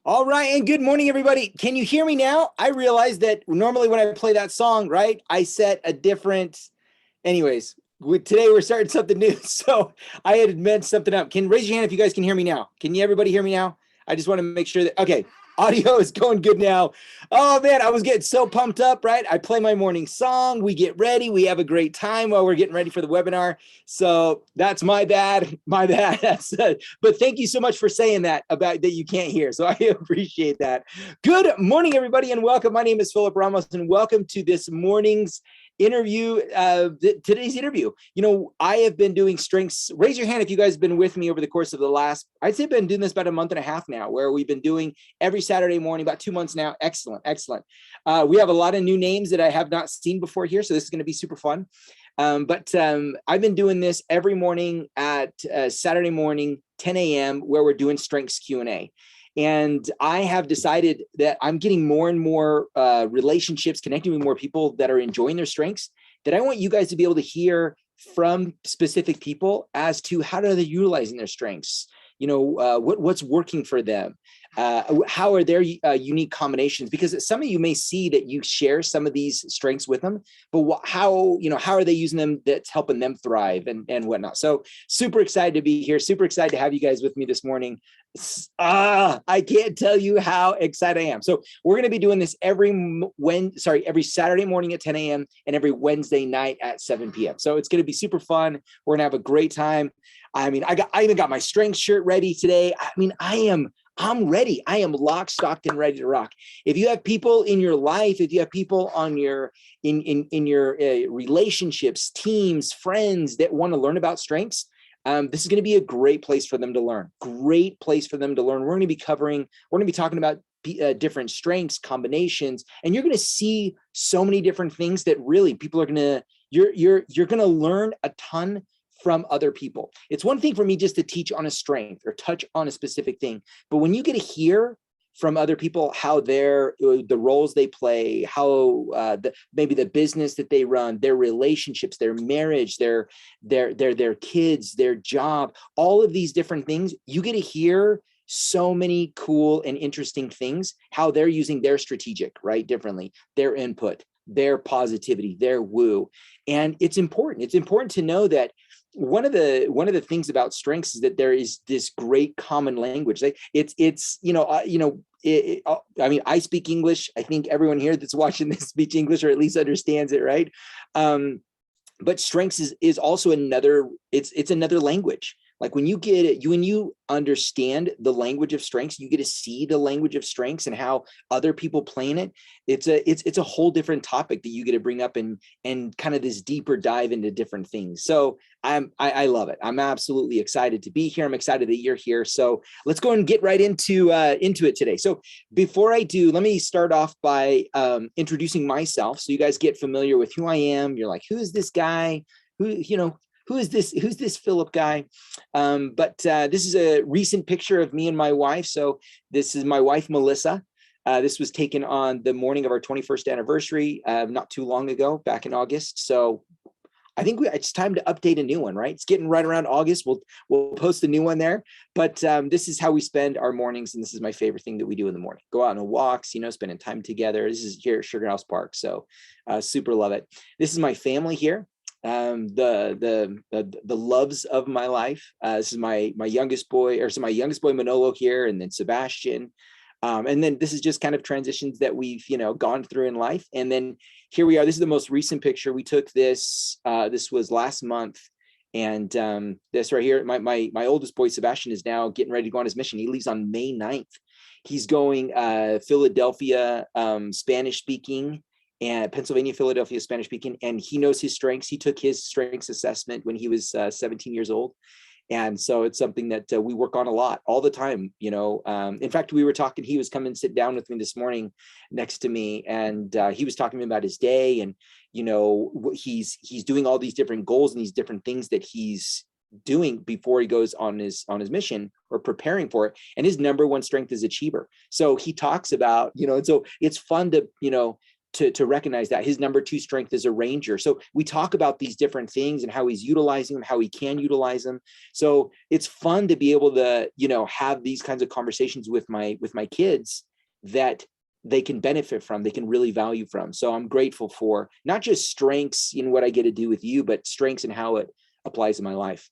All right, and good morning, everybody. Can you hear me now? I realized that normally when I play that song, right, I set a different. Anyways, today we're starting something new, so I had meant something up. Can raise your hand if you guys can hear me now? Can you everybody hear me now? I just want to make sure that okay. Audio is going good now. Oh man, I was getting so pumped up, right? I play my morning song. We get ready. We have a great time while we're getting ready for the webinar. So that's my bad. My bad. But thank you so much for saying that about that you can't hear. So I appreciate that. Good morning, everybody, and welcome. My name is Philip Ramos, and welcome to this morning's interview, today's interview. You know, I have been doing strengths. Raise your hand if you guys have been with me over the course of the last, I'd say I've been doing this about a month and a half now, where we've been doing every Saturday morning, about 2 months now. Excellent, excellent. We have a lot of new names that I have not seen before here, so this is going to be super fun. But I've been doing this every morning at Saturday morning, 10 a.m., where we're doing strengths Q&A. And I have decided that I'm getting more and more relationships, connecting with more people that are enjoying their strengths, that I want you guys to be able to hear from specific people as to how are they utilizing their strengths, you know, what's working for them, how are their unique combinations, because some of you may see that you share some of these strengths with them, but how are they using them that's helping them thrive and whatnot. So super excited to be here, super excited to have you guys with me this morning. I can't tell you how excited I am. So we're going to be doing this every Saturday morning at 10 a.m. and every Wednesday night at 7 p.m. So it's going to be super fun. We're going to have a great time. I mean, I even got my strength shirt ready today. I mean, I'm ready. I am locked, stocked, and ready to rock. If you have people in your life, if you have people on your in your relationships, teams, friends that want to learn about strengths, this is going to be a great place for them to learn. Great place for them to learn. We're going to be talking about different strengths, combinations, and you're going to see so many different things that really people are going to. You're going to learn a ton from other people. It's one thing for me just to teach on a strength or touch on a specific thing, but when you get to hear from other people how the roles they play, how maybe the business that they run, their relationships, their marriage, their kids, their job, all of these different things, you get to hear so many cool and interesting things, how they're using their strategic, right, differently, their input, their positivity, their woo. And it's important to know that one of the things about strengths is that there is this great common language. Like I mean, I speak English. I think everyone here that's watching this speaks English or at least understands it, right? But strengths is also another language. Like when you understand the language of strengths, you get to see the language of strengths and how other people play in it. It's a whole different topic that you get to bring up and kind of this deeper dive into different things. So I love it. I'm absolutely excited to be here. I'm excited that you're here. So let's go and get right into it today. So before I do, let me start off by introducing myself, so you guys get familiar with who I am. You're like, who is this guy? Who's this Philip guy? But this is a recent picture of me and my wife. So this is my wife, Melissa. This was taken on the morning of our 21st anniversary, not too long ago, back in August. So I think it's time to update a new one, right? It's getting right around August. We'll post a new one there. But this is how we spend our mornings, and this is my favorite thing that we do in the morning. Go out on walks, spending time together. This is here at Sugar House Park. So super love it. This is my family here. The loves of my life. This is my youngest boy, Manolo here, and then Sebastian. And then this is just kind of transitions that we've, gone through in life. And then here we are. This is the most recent picture. We took this, this was last month. And this right here, my oldest boy, Sebastian, is now getting ready to go on his mission. He leaves on May 9th. He's going Philadelphia, Spanish speaking, and Pennsylvania, Philadelphia, Spanish speaking, and he knows his strengths. He took his strengths assessment when he was 17 years old. And so it's something that we work on a lot, all the time. In fact, we were talking, he was coming and sit down with me this morning next to me, and he was talking to me about his day, and, he's doing all these different goals and these different things that he's doing before he goes on his mission or preparing for it. And his number one strength is achiever. So he talks about, and so it's fun to, to recognize that his number 2 strength is a ranger. So we talk about these different things and how he's utilizing them, how he can utilize them. So it's fun to be able to, have these kinds of conversations with my kids that they can benefit from, they can really value from. So I'm grateful for not just strengths in what I get to do with you, but strengths and how it applies in my life.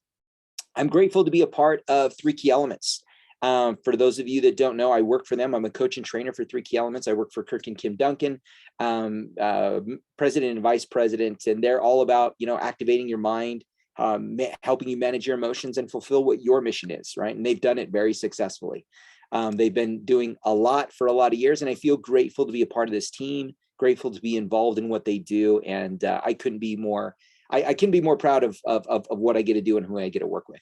I'm grateful to be a part of 3 Key Elements. For those of you that don't know, I work for them. I'm a coach and trainer for 3 Key Elements. I work for Kirk and Kim Duncan, president and vice president, and they're all about, activating your mind, helping you manage your emotions and fulfill what your mission is, right? And they've done it very successfully. They've been doing a lot for a lot of years, and I feel grateful to be a part of this team, grateful to be involved in what they do, and I couldn't be more. I can be more proud of what I get to do and who I get to work with.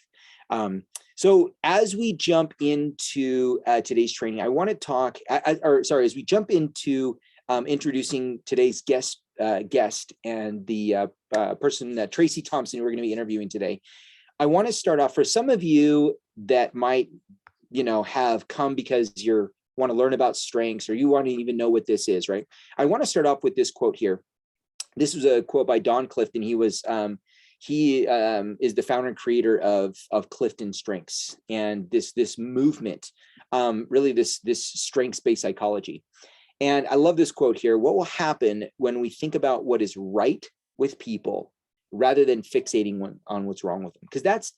So as we jump into today's training, I want to talk, as we jump into introducing today's guest and the person, Tracy Thompson, who we're going to be interviewing today, I want to start off for some of you that might, have come because you want to learn about strengths or you want to even know what this is, right? I want to start off with this quote here. This was a quote by Don Clifton. He was he is the founder and creator of Clifton Strengths and this movement, really this strengths-based psychology. And I love this quote here. What will happen when we think about what is right with people rather than fixating on what's wrong with them? Because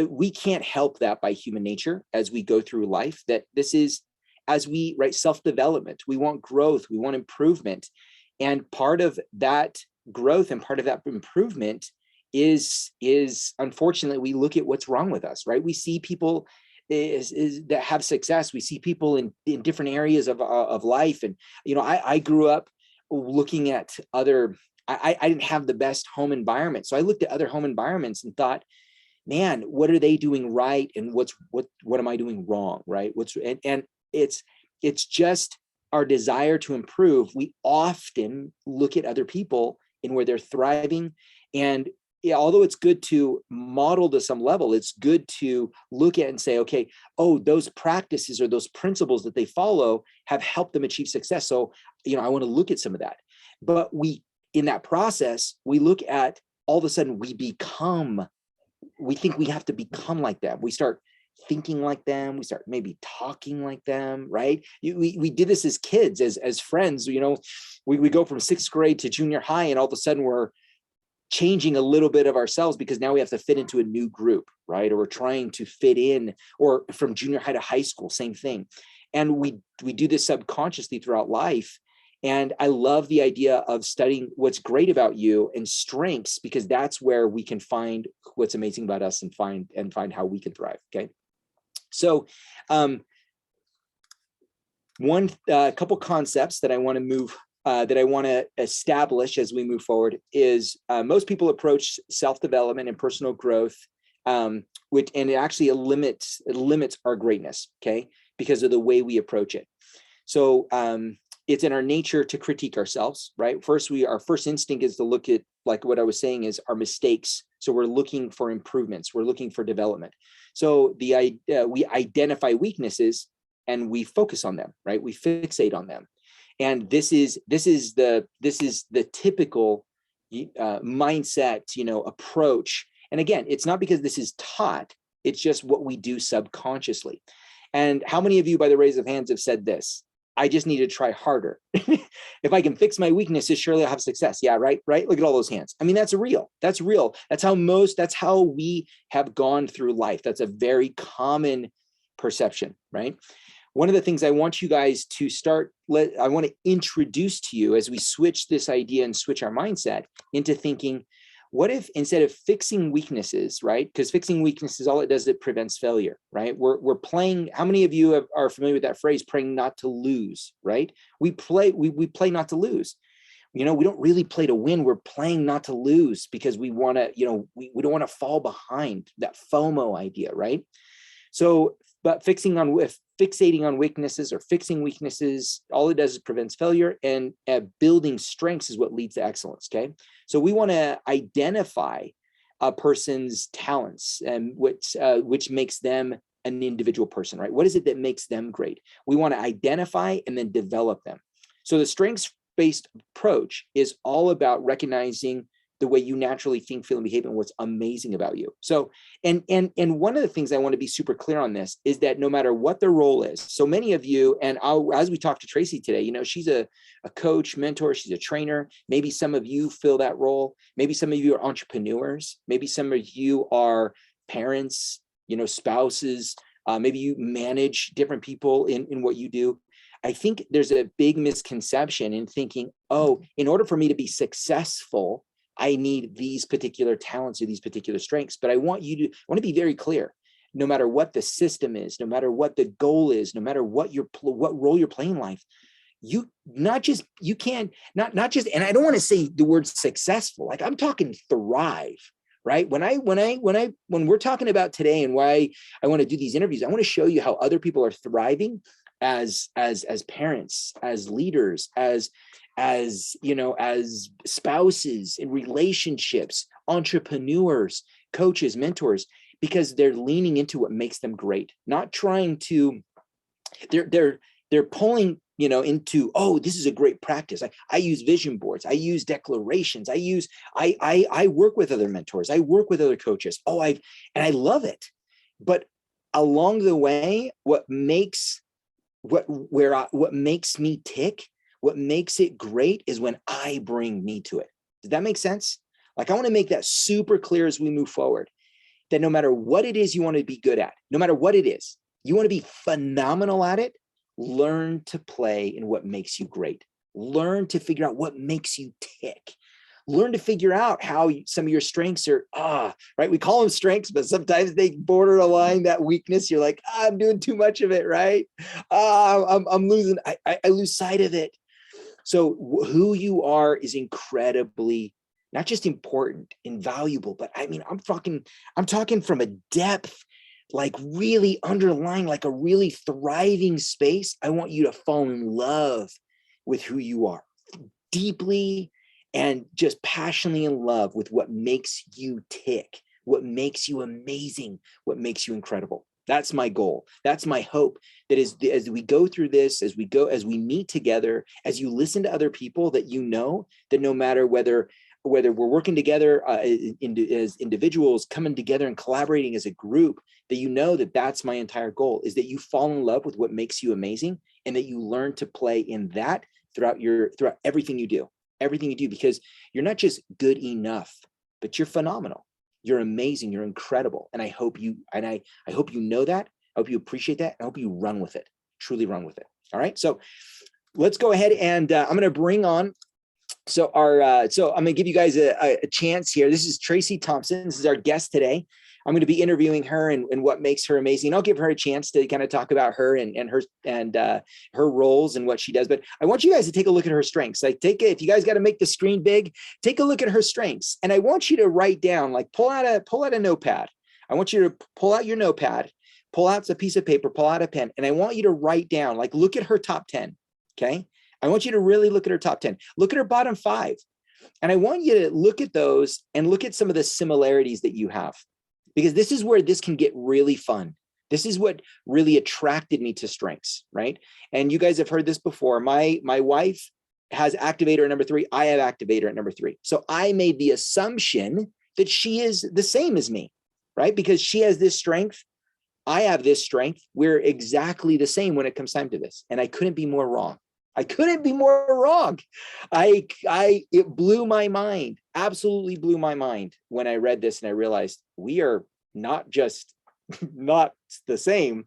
we can't help that by human nature as we go through life, that this is, as we, right, self-development, we want growth, we want improvement. And part of that growth and part of that improvement is unfortunately, we look at what's wrong with us, right? We see people that have success. We see people in different areas of life. And, I grew up looking at other, I didn't have the best home environment. So I looked at other home environments and thought, man, what are they doing right? And what am I doing wrong? Right. And it's just our desire to improve. We often look at other people and where they're thriving. And although it's good to model to some level, it's good to look at and say, okay, those practices or those principles that they follow have helped them achieve success. So, I want to look at some of that. But in that process, we look at all of a sudden we think we have to become like them. We start thinking like them. We start maybe talking like them, right? We did this as kids, as friends, we go from 6th grade to junior high, and all of a sudden we're changing a little bit of ourselves because now we have to fit into a new group, right? Or we're trying to fit in, or from junior high to high school, same thing. And we do this subconsciously throughout life. And I love the idea of studying what's great about you and strengths, because that's where we can find what's amazing about us and find how we can thrive. Okay. So one couple concepts that I want to establish as we move forward is most people approach self-development and personal growth, and it actually limits our greatness, okay, because of the way we approach it. So it's in our nature to critique ourselves, right? Our first instinct is to look at, like what I was saying, is our mistakes. So we're looking for improvements. We're looking for development. So we identify weaknesses and we focus on them, right? We fixate on them. And this is the typical mindset, approach. And again, it's not because this is taught, it's just what we do subconsciously. And how many of you, by the raise of hands, have said this? I just need to try harder. If I can fix my weaknesses, surely I'll have success. Yeah, right. Look at all those hands. I mean, that's real. That's how we have gone through life. That's a very common perception, right? One of the things I want you guys to I want to introduce to you as we switch this idea and switch our mindset into thinking, what if instead of fixing weaknesses, right? Because fixing weaknesses, all it does is it prevents failure, right? We're playing. How many of you are familiar with that phrase, praying not to lose, right? We play not to lose. We don't really play to win. We're playing not to lose because we want to, we don't want to fall behind, that FOMO idea, right? So, but fixating on weaknesses or fixing weaknesses, all it does is prevents failure, and building strengths is what leads to excellence. Okay. So we want to identify a person's talents and which makes them an individual person, right? What is it that makes them great? We want to identify and then develop them. So the strengths strength-based approach is all about recognizing the way you naturally think, feel, and behave, and what's amazing about you. So, and one of the things I want to be super clear on this is that no matter what the role is, so many of you, and as we talk to Tracy today, you know, she's a coach, mentor, she's a trainer. Maybe some of you fill that role. Maybe some of you are entrepreneurs. Maybe some of you are parents, you know, spouses. Maybe you manage different people in what you do. I think there's a big misconception in thinking, oh, in order for me to be successful, I need these particular talents or these particular strengths. But I want to be very clear. No matter what the system is, no matter what the goal is, no matter what role you're playing in life, and I don't want to say the word successful, like I'm talking thrive, right? When we're talking about today and why I want to do these interviews, I want to show you how other people are thriving as parents, as leaders, as you know, as spouses in relationships, entrepreneurs, coaches, mentors, because they're leaning into what makes them great, not trying to, they're pulling, you know, into, oh, this is a great practice. I use vision boards. I use declarations. I work with other mentors. I work with other coaches. And I love it. But along the way, what makes me tick, what makes it great is when I bring me to it. Does that make sense? Like, I want to make that super clear as we move forward, that no matter what it is you want to be good at, no matter what it is, you want to be phenomenal at it, learn to play in what makes you great. Learn to figure out what makes you tick. Learn to figure out how some of your strengths are, right? We call them strengths, but sometimes they border a line, that weakness. You're like, I'm doing too much of it, right? I'm losing, I lose sight of it. So who you are is incredibly, not just important, invaluable, but I mean, I'm talking from a depth, like really underlying, like a really thriving space. I want you to fall in love with who you are deeply and just passionately in love with what makes you tick, what makes you amazing, what makes you incredible. That's my goal. That's my hope. That is, as we go through this, as we meet together, as you listen to other people, that you know that no matter whether we're working together as individuals, coming together and collaborating as a group, that you know that that's my entire goal, is that you fall in love with what makes you amazing, and that you learn to play in that throughout everything you do, because you're not just good enough, but you're phenomenal. You're amazing. You're incredible. And I hope you know that. I hope you appreciate that. I hope you run with it, truly run with it. All right. So let's go ahead and I'm going to bring on. So I'm going to give you guys a chance here. This is Tracy Thompson. This is our guest today. I'm going to be interviewing her and what makes her amazing. I'll give her a chance to kind of talk about her and her roles and what she does. But I want you guys to take a look at her strengths. Like, if you guys got to make the screen big, take a look at her strengths. And I want you to write down, like, pull out a notepad. I want you to pull out your notepad, pull out a piece of paper, pull out a pen, and I want you to write down, like, look at her top 10. Okay. I want you to really look at her top 10. Look at her bottom 5. And I want you to look at those and look at some of the similarities that you have, because this is where this can get really fun. This is what really attracted me to strengths, right? And you guys have heard this before. My wife has activator at number 3. I have activator at number 3. So I made the assumption that she is the same as me, right? Because she has this strength. I have this strength. We're exactly the same when it comes time to this. And I couldn't be more wrong. It blew my mind, absolutely blew my mind when I read this and I realized we are not just not the same.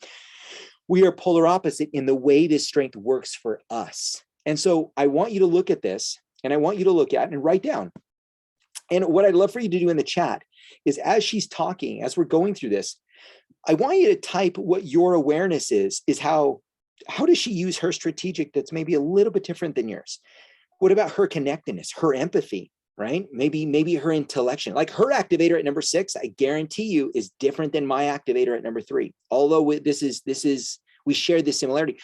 We are polar opposite in the way this strength works for us. And so I want you to look at this, and I want you to look at and write down. And what I'd love for you to do in the chat is, as she's talking, as we're going through this, I want you to type what your awareness is how does she use her strategic that's maybe a little bit different than yours? What about her connectedness, her empathy, right? Maybe her intellection, like her activator at number 6, I guarantee you is different than my activator at number 3. Although we share this similarity.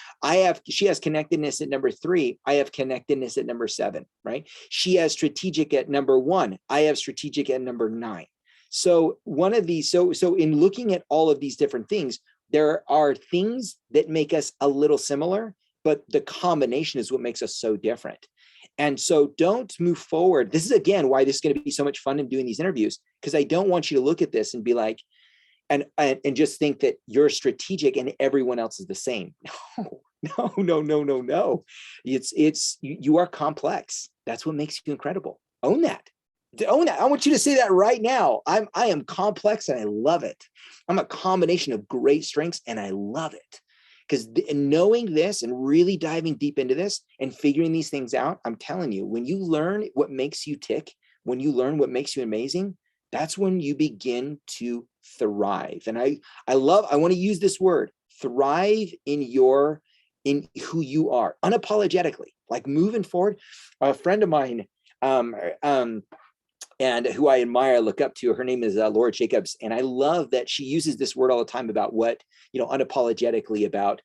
She has connectedness at number 3. I have connectedness at number 7, right? She has strategic at number 1. I have strategic at number 9. So one of these, so in looking at all of these different things, there are things that make us a little similar, but the combination is what makes us so different. And so don't move forward. This is, again, why this is going to be so much fun in doing these interviews, because I don't want you to look at this and be like, and just think that you're strategic and everyone else is the same. No. You are complex. That's what makes you incredible. Own that. Own that. I want you to say that right now. I am complex and I love it. I'm a combination of great strengths and I love it. Because knowing this and really diving deep into this and figuring these things out, I'm telling you, when you learn what makes you tick, when you learn what makes you amazing, that's when you begin to thrive. And I want to use this word, thrive in who you are, unapologetically, like moving forward. A friend of mine, and who I admire, look up to, her name is Laura Jacobs. And I love that she uses this word all the time about what, unapologetically about,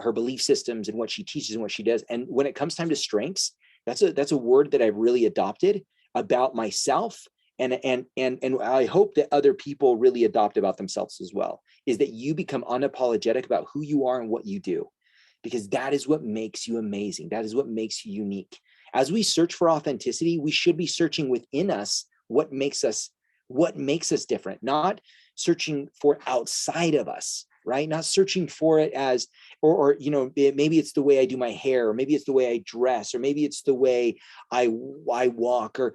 her belief systems and what she teaches and what she does. And when it comes time to strengths, that's a word that I've really adopted about myself. And I hope that other people really adopt about themselves as well, is that you become unapologetic about who you are and what you do, because that is what makes you amazing. That is what makes you unique. As we search for authenticity, we should be searching within us what makes us different, not searching for outside of us, right? Not searching for it as, or maybe it's the way I do my hair, or maybe it's the way I dress, or maybe it's the way I walk, or,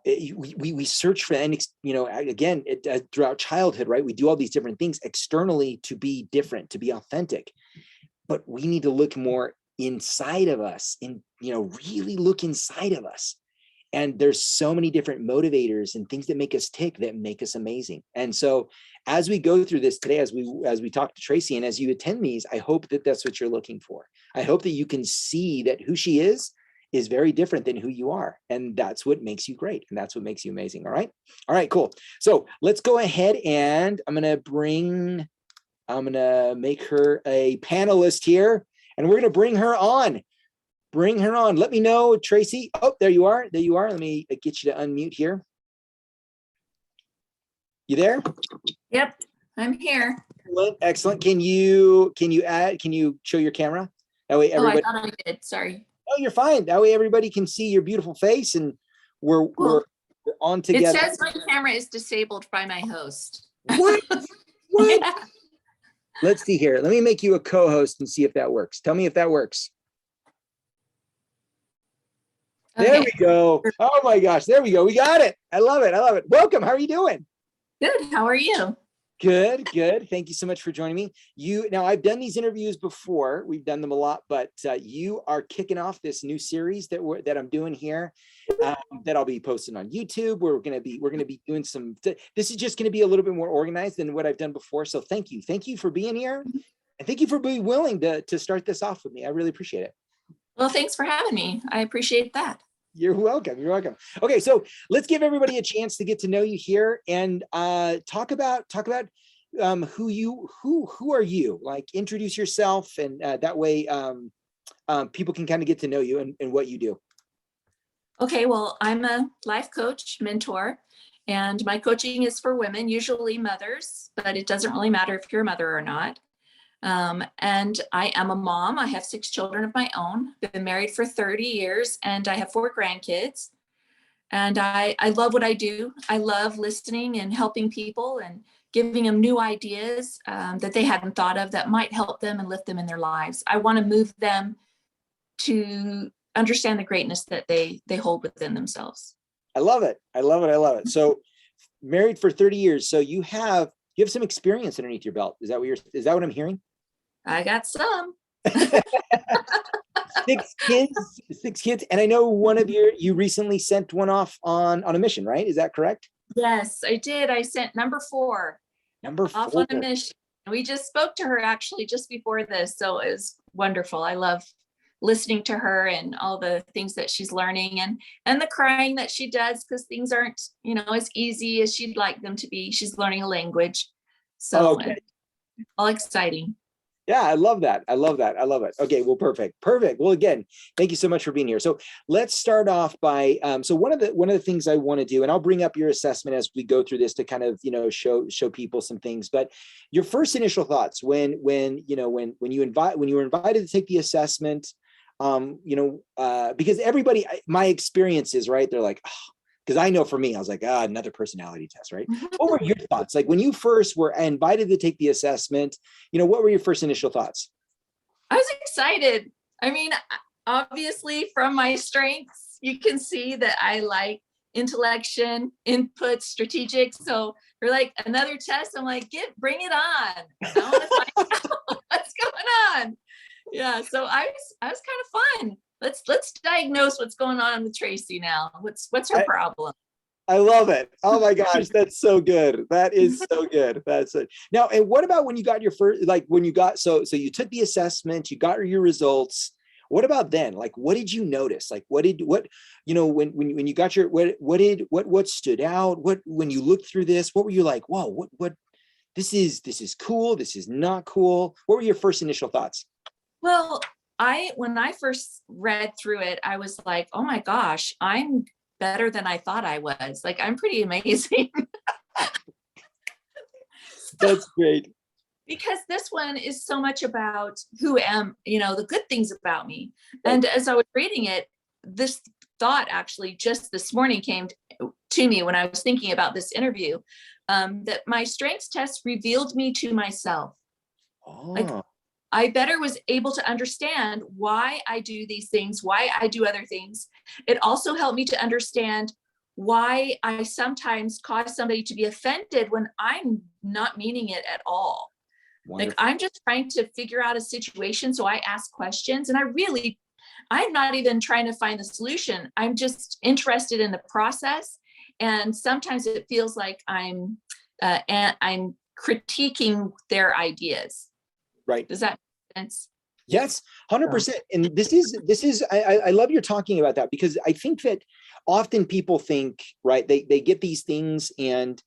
we search for, and again, throughout childhood, right? We do all these different things externally to be different, to be authentic, but we need to look more inside of us, and really look inside of us. And there's so many different motivators and things that make us tick, that make us amazing. And so as we go through this today, as we talk to Tracy, and as you attend these, I hope that that's what you're looking for. I hope that you can see that who she is very different than who you are. And that's what makes you great. And that's what makes you amazing. All right, cool. So let's go ahead, and I'm going to make her a panelist here, and we're going to bring her on. Let me know, Tracy. Oh, there you are. Let me get you to unmute here. You there? Yep, I'm here. Excellent. Can you show your camera? That way everybody. Oh, I thought I did. Sorry. Oh, you're fine. That way everybody can see your beautiful face, and we're on together. It says my camera is disabled by my host. What? Yeah. Let's see here. Let me make you a co-host and see if that works. Tell me if that works. Okay. There we go. Oh my gosh. There we go. We got it. I love it. Welcome. How are you doing? Good. How are you? Good. Thank you so much for joining me. Now I've done these interviews before. We've done them a lot, but you are kicking off this new series that I'm doing here, that I'll be posting on YouTube. We're going to be doing some. This is just going to be a little bit more organized than what I've done before. So thank you for being here, and thank you for being willing to start this off with me. I really appreciate it. Well, thanks for having me. I appreciate that. You're welcome. Okay, so let's give everybody a chance to get to know you here, and talk about who are you? Like, introduce yourself, and that way people can kind of get to know you and what you do. Okay, well, I'm a life coach, mentor, and my coaching is for women, usually mothers, but it doesn't really matter if you're a mother or not. And I am a mom. I have 6 children of my own, been married for 30 years, and I have 4 grandkids. And I love what I do. I love listening and helping people and giving them new ideas that they hadn't thought of that might help them and lift them in their lives. I want to move them to understand the greatness that they hold within themselves. I love it. So married for 30 years. So you have some experience underneath your belt. Is that what I'm hearing? I got some. 6 kids. And I know one of you recently sent one off on a mission, right? Is that correct? Yes, I did. I sent number 4 off on a mission. We just spoke to her actually just before this. So it was wonderful. I love listening to her and all the things that she's learning, and the crying that she does, because things aren't, as easy as she'd like them to be. She's learning a language. So all exciting. Yeah, I love that. I love it. Okay, well, perfect. Well, again, thank you so much for being here. So let's start off by, so one of the things I want to do, and I'll bring up your assessment as we go through this to kind of, show people some things, but your first initial thoughts when you were invited to take the assessment, because everybody, my experiences, right? They're like, oh, because I know for me, I was like, another personality test, right? What were your thoughts? Like when you first were invited to take the assessment, what were your first initial thoughts? I was excited. I mean, obviously from my strengths, you can see that I like intellection, input, strategic. So you're like another test. I'm like, bring it on. I want to find out what's going on. Yeah. So I was kind of fun. Let's diagnose what's going on with Tracy now. What's her problem? I love it. Oh my gosh, that's so good. That is so good. That's it. Now, and what about when you got your first, like when you got, so you took the assessment, you got your results. What about then? Like, what did you notice? Like, when you got your, what stood out? When you looked through this, what were you like, whoa, this is cool. This is not cool. What were your first initial thoughts? Well, when I first read through it, I was like, oh my gosh, I'm better than I thought I was. Like, I'm pretty amazing. That's great. Because this one is so much about who am, the good things about me. Right. And as I was reading it, this thought actually just this morning came to me when I was thinking about this interview, that my strengths test revealed me to myself. Oh. Like, I better was able to understand why I do these things, why I do other things. It also helped me to understand why I sometimes cause somebody to be offended when I'm not meaning it at all. Wonderful. Like, I'm just trying to figure out a situation. So I ask questions, and I'm not even trying to find the solution. I'm just interested in the process. And sometimes it feels like I'm critiquing their ideas. Right. Does that make sense? Yes, 100%. And this is, I love you're talking about that, because I think that often people think, right, they get these things and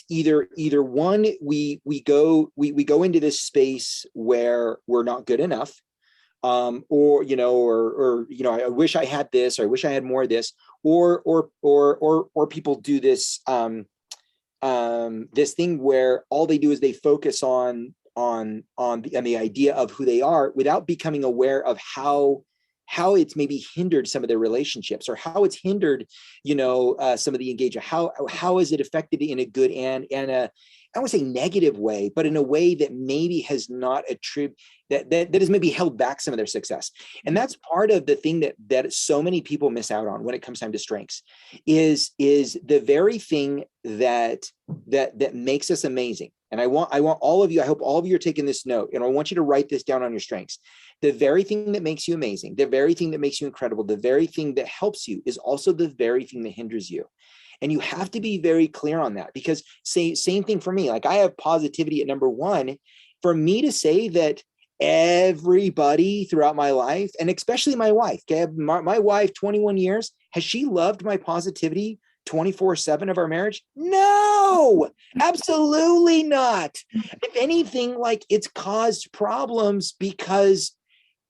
either one, we go into this space where we're not good enough, or I wish I had this, or I wish I had more of this, or people do this this thing where all they do is they focus on the idea of who they are without becoming aware of how it's maybe hindered some of their relationships, or how it's hindered, some of the engagement. How is it affected in a good and I won't say negative way, but in a way that maybe has not that has maybe held back some of their success. And that's part of the thing that so many people miss out on when it comes time to strengths, is the very thing that makes us amazing. And I want all of you, I hope all of you are taking this note, and I want you to write this down on your strengths. The very thing that makes you amazing, the very thing that makes you incredible, the very thing that helps you is also the very thing that hinders you. And you have to be very clear on that, because same thing for me. Like, I have positivity at number one. For me to say that everybody throughout my life, and especially my wife, okay, my wife, 21 years, has she loved my positivity 24/7 of our marriage? No, absolutely not. If anything, like, it's caused problems because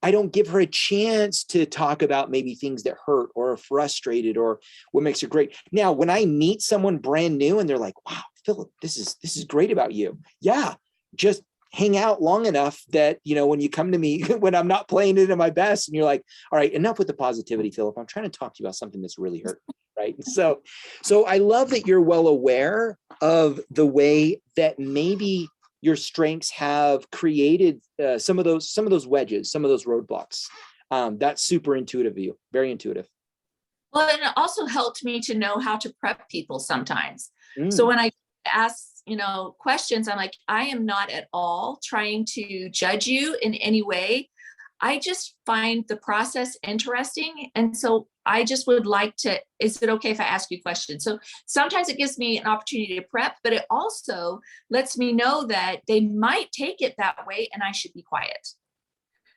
I don't give her a chance to talk about maybe things that hurt or are frustrated or what makes her great. Now, when I meet someone brand new and they're like, wow, Philip, this is great about you. Yeah, just hang out long enough that, when you come to me, when I'm not playing it at my best, and you're like, all right, enough with the positivity, Philip. I'm trying to talk to you about something that's really hurt. Right. So I love that you're well aware of the way that maybe your strengths have created some of those wedges, some of those roadblocks. That's super intuitive of you, very intuitive. Well, and it also helped me to know how to prep people sometimes. So when I ask, questions, I'm like, I am not at all trying to judge you in any way. I just find the process interesting. And so I just would like to, is it okay if I ask you questions? So sometimes it gives me an opportunity to prep, but it also lets me know that they might take it that way and I should be quiet.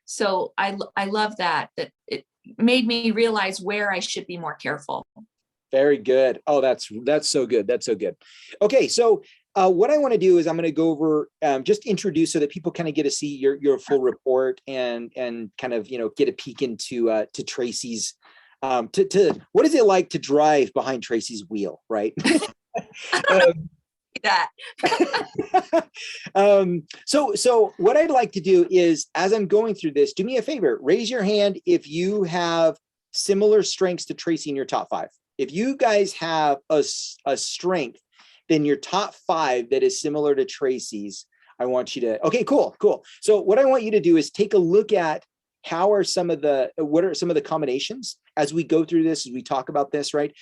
So I love that it made me realize where I should be more careful. Very good. Oh, that's so good. That's so good. Okay. So what I want to do is I'm going to go over, just introduce so that people kind of get to see your full report and kind of, get a peek into to Tracy's, to what is it like to drive behind Tracy's wheel, right? that. So what I'd like to do is, as I'm going through this, do me a favor, raise your hand if you have similar strengths to Tracy in your top 5. If you guys have a strength, then your top 5 that is similar to Tracy's, I want you to, okay, cool. So what I want you to do is take a look at what are some of the combinations as we go through this, as we talk about this, right?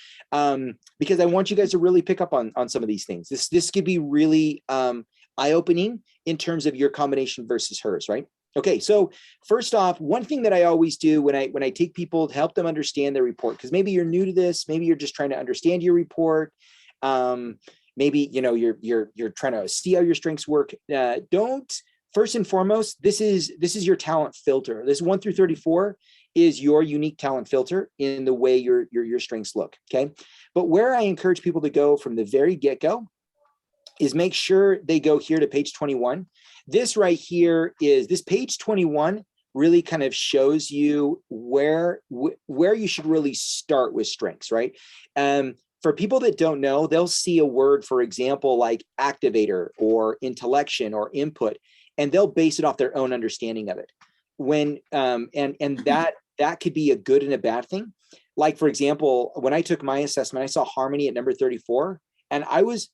Because I want you guys to really pick up on some of these things. This could be really eye-opening in terms of your combination versus hers, right? Okay, so first off, one thing that I always do when I take people to help them understand their report, because maybe you're new to this, maybe you're just trying to understand your report, maybe you're trying to see how your strengths work. First and foremost, this is your talent filter. This 1 through 34 is your unique talent filter in the way your strengths look. Okay, but where I encourage people to go from the very get-go is make sure they go here to page 21. This right here is this page 21 really kind of shows you where you should really start with strengths, right? For people that don't know, they'll see a word, for example, like activator or intellection or input, and they'll base it off their own understanding of it. And that could be a good and a bad thing. Like, for example, when I took my assessment, I saw harmony at number 34, and I was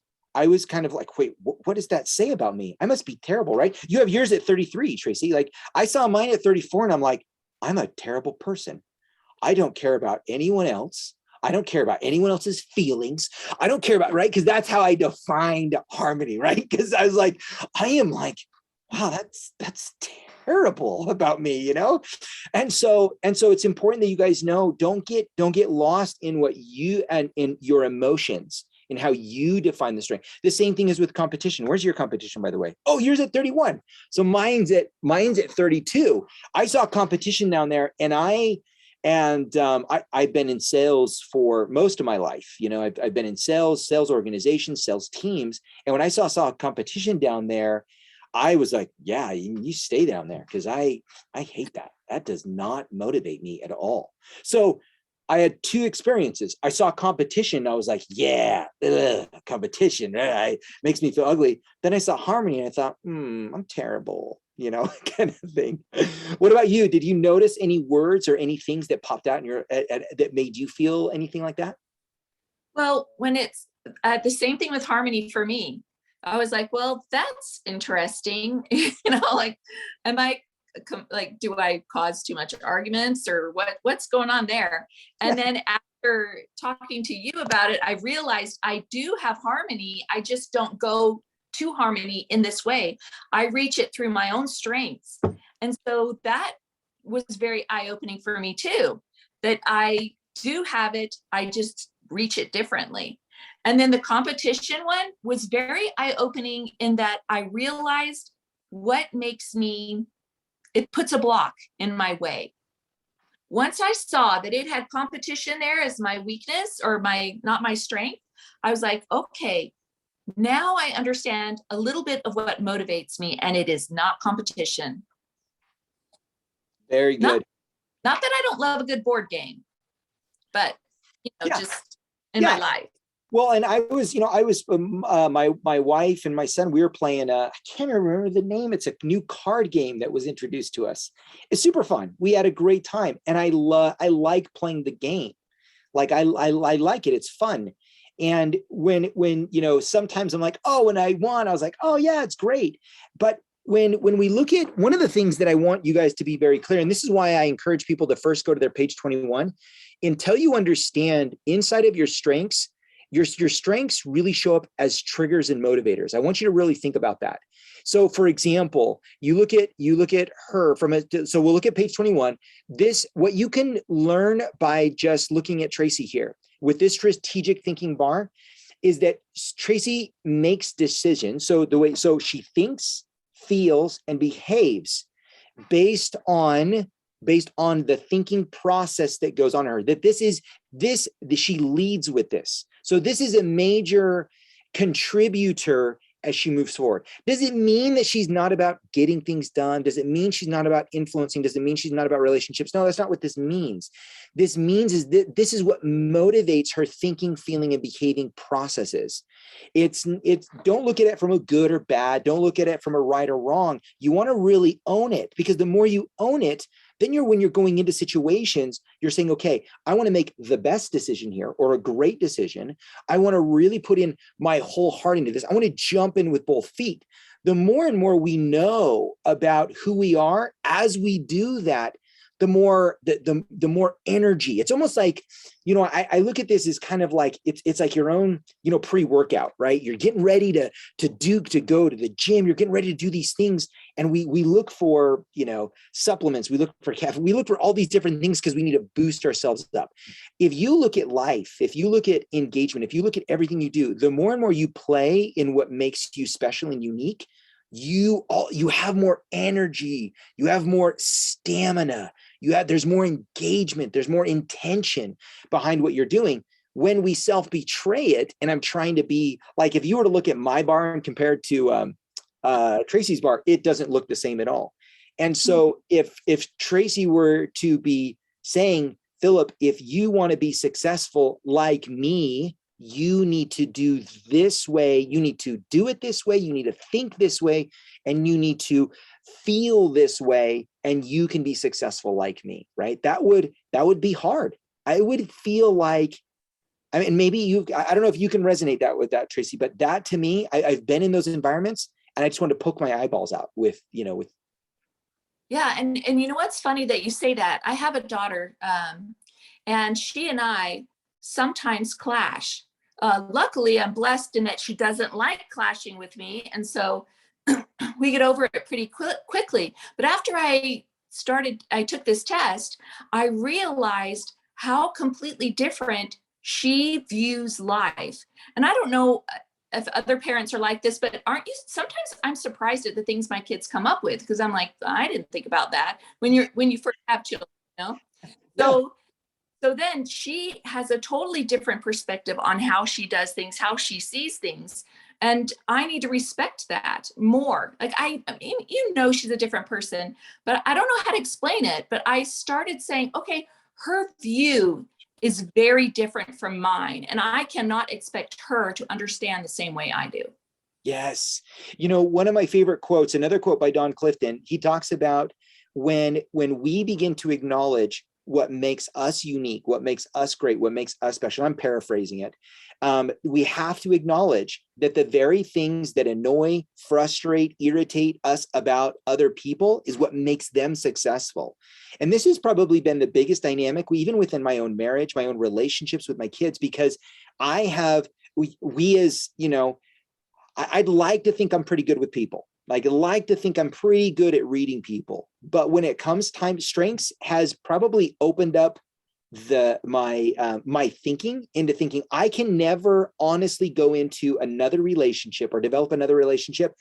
kind of like, wait, what does that say about me? I must be terrible, right? You have yours at 33, Tracy. Like, I saw mine at 34, and I'm like, I'm a terrible person. I don't care about anyone else. I don't care about anyone else's feelings. I don't care about, right? Because that's how I defined harmony, right? Because I was like, I am like, wow, that's terrible about me, you know? And so it's important that you guys know, don't get lost in what you and in your emotions and how you define the strength. The same thing is with competition. Where's your competition, by the way? Oh, yours at 31. So mine's at 32. I saw competition down there, and I've been in sales for most of my life. You know, I've been in sales organizations, sales teams. And when I saw competition down there, I was like, yeah, you stay down there, because I hate that. That does not motivate me at all. So I had 2 experiences. I saw competition. I was like, yeah, competition makes me feel ugly. Then I saw harmony, and I thought, I'm terrible, you know, kind of thing. What about you? Did you notice any words or any things that popped out in your that made you feel anything like that? Well, when it's the same thing with harmony for me, I was like, well, that's interesting. Like, am I like, do I cause too much arguments, or what's going on there? And then after talking to you about it, I realized I do have harmony. I just don't go to harmony in this way. I reach it through my own strengths. And so that was very eye-opening for me too, that I do have it. I just reach it differently. And then the competition one was very eye-opening in that I realized what makes me, it puts a block in my way. Once I saw that it had competition there as my weakness or not my strength, I was like, okay, now I understand a little bit of what motivates me, and it is not competition. Very good. Not that I don't love a good board game, but just in my life. Well, and I was my wife and my son, we were playing I can't remember the name. It's a new card game that was introduced to us. It's super fun. We had a great time, and I like playing the game. Like I like it. It's fun. And when sometimes I'm like, oh, when I won, I was like, oh yeah, it's great. But when we look at one of the things that I want you guys to be very clear, and this is why I encourage people to first go to their page 21, until you understand inside of your strengths, your strengths really show up as triggers and motivators. I want you to really think about that. So for example, you look at her so we'll look at page 21. What you can learn by just looking at Tracy here with this strategic thinking bar is that Tracy makes decisions. So she thinks, feels, and behaves based on the thinking process that goes on her, that she leads with this. So this is a major contributor as she moves forward. Does it mean that she's not about getting things done? Does it mean she's not about influencing? Does it mean she's not about relationships? No, that's not what this means. This means is that this is what motivates her thinking, feeling, and behaving processes. It's don't look at it from a good or bad. Don't look at it from a right or wrong. You want to really own it, because the more you own it, then when you're going into situations, you're saying, okay, I want to make the best decision here, or a great decision. I want to really put in my whole heart into this. I want to jump in with both feet. The more and more we know about who we are as we do that, the more energy. It's almost like, I look at this as kind of like it's like your own, pre-workout, right? You're getting ready to go to the gym. You're getting ready to do these things, and we look for supplements. We look for caffeine. We look for all these different things because we need to boost ourselves up. If you look at life, if you look at engagement, if you look at everything you do, the more and more you play in what makes you special and unique, you have more energy, you have more stamina, there's more engagement, there's more intention behind what you're doing. When we self-betray it, and I'm trying to be like, if you were to look at my bar and compared to Tracy's bar, it doesn't look the same at all. And so if Tracy were to be saying, Philip, if you want to be successful like me, you need to do this way. You need to do it this way. You need to think this way, and you need to feel this way, and you can be successful like me, right? That would be hard. I would feel like, I mean, maybe I don't know if you can resonate with that, Tracy, but that to me, I've been in those environments, and I just want to poke my eyeballs out with. Yeah. And you know what's funny that you say that? I have a daughter, and she and I sometimes clash. Luckily, I'm blessed in that she doesn't like clashing with me. And so we get over it pretty quickly. But after I took this test, I realized how completely different she views life. And I don't know if other parents are like this, but aren't you? Sometimes I'm surprised at the things my kids come up with, because I'm like, I didn't think about that when you first have children, So then she has a totally different perspective on how she does things, how she sees things. And I need to respect that more. Like I mean, she's a different person, but I don't know how to explain it. But I started saying, okay, her view is very different from mine, and I cannot expect her to understand the same way I do. Yes. One of my favorite quotes, another quote by Don Clifton, he talks about when we begin to acknowledge what makes us unique, what makes us great, what makes us special. I'm paraphrasing it. We have to acknowledge that the very things that annoy, frustrate, irritate us about other people is what makes them successful. And this has probably been the biggest dynamic, even within my own marriage, my own relationships with my kids, because we as, I'd like to think I'm pretty good with people. Like, I like to think I'm pretty good at reading people, but when it comes time, strengths has probably opened up my thinking into thinking I can never honestly go into another relationship or develop another relationship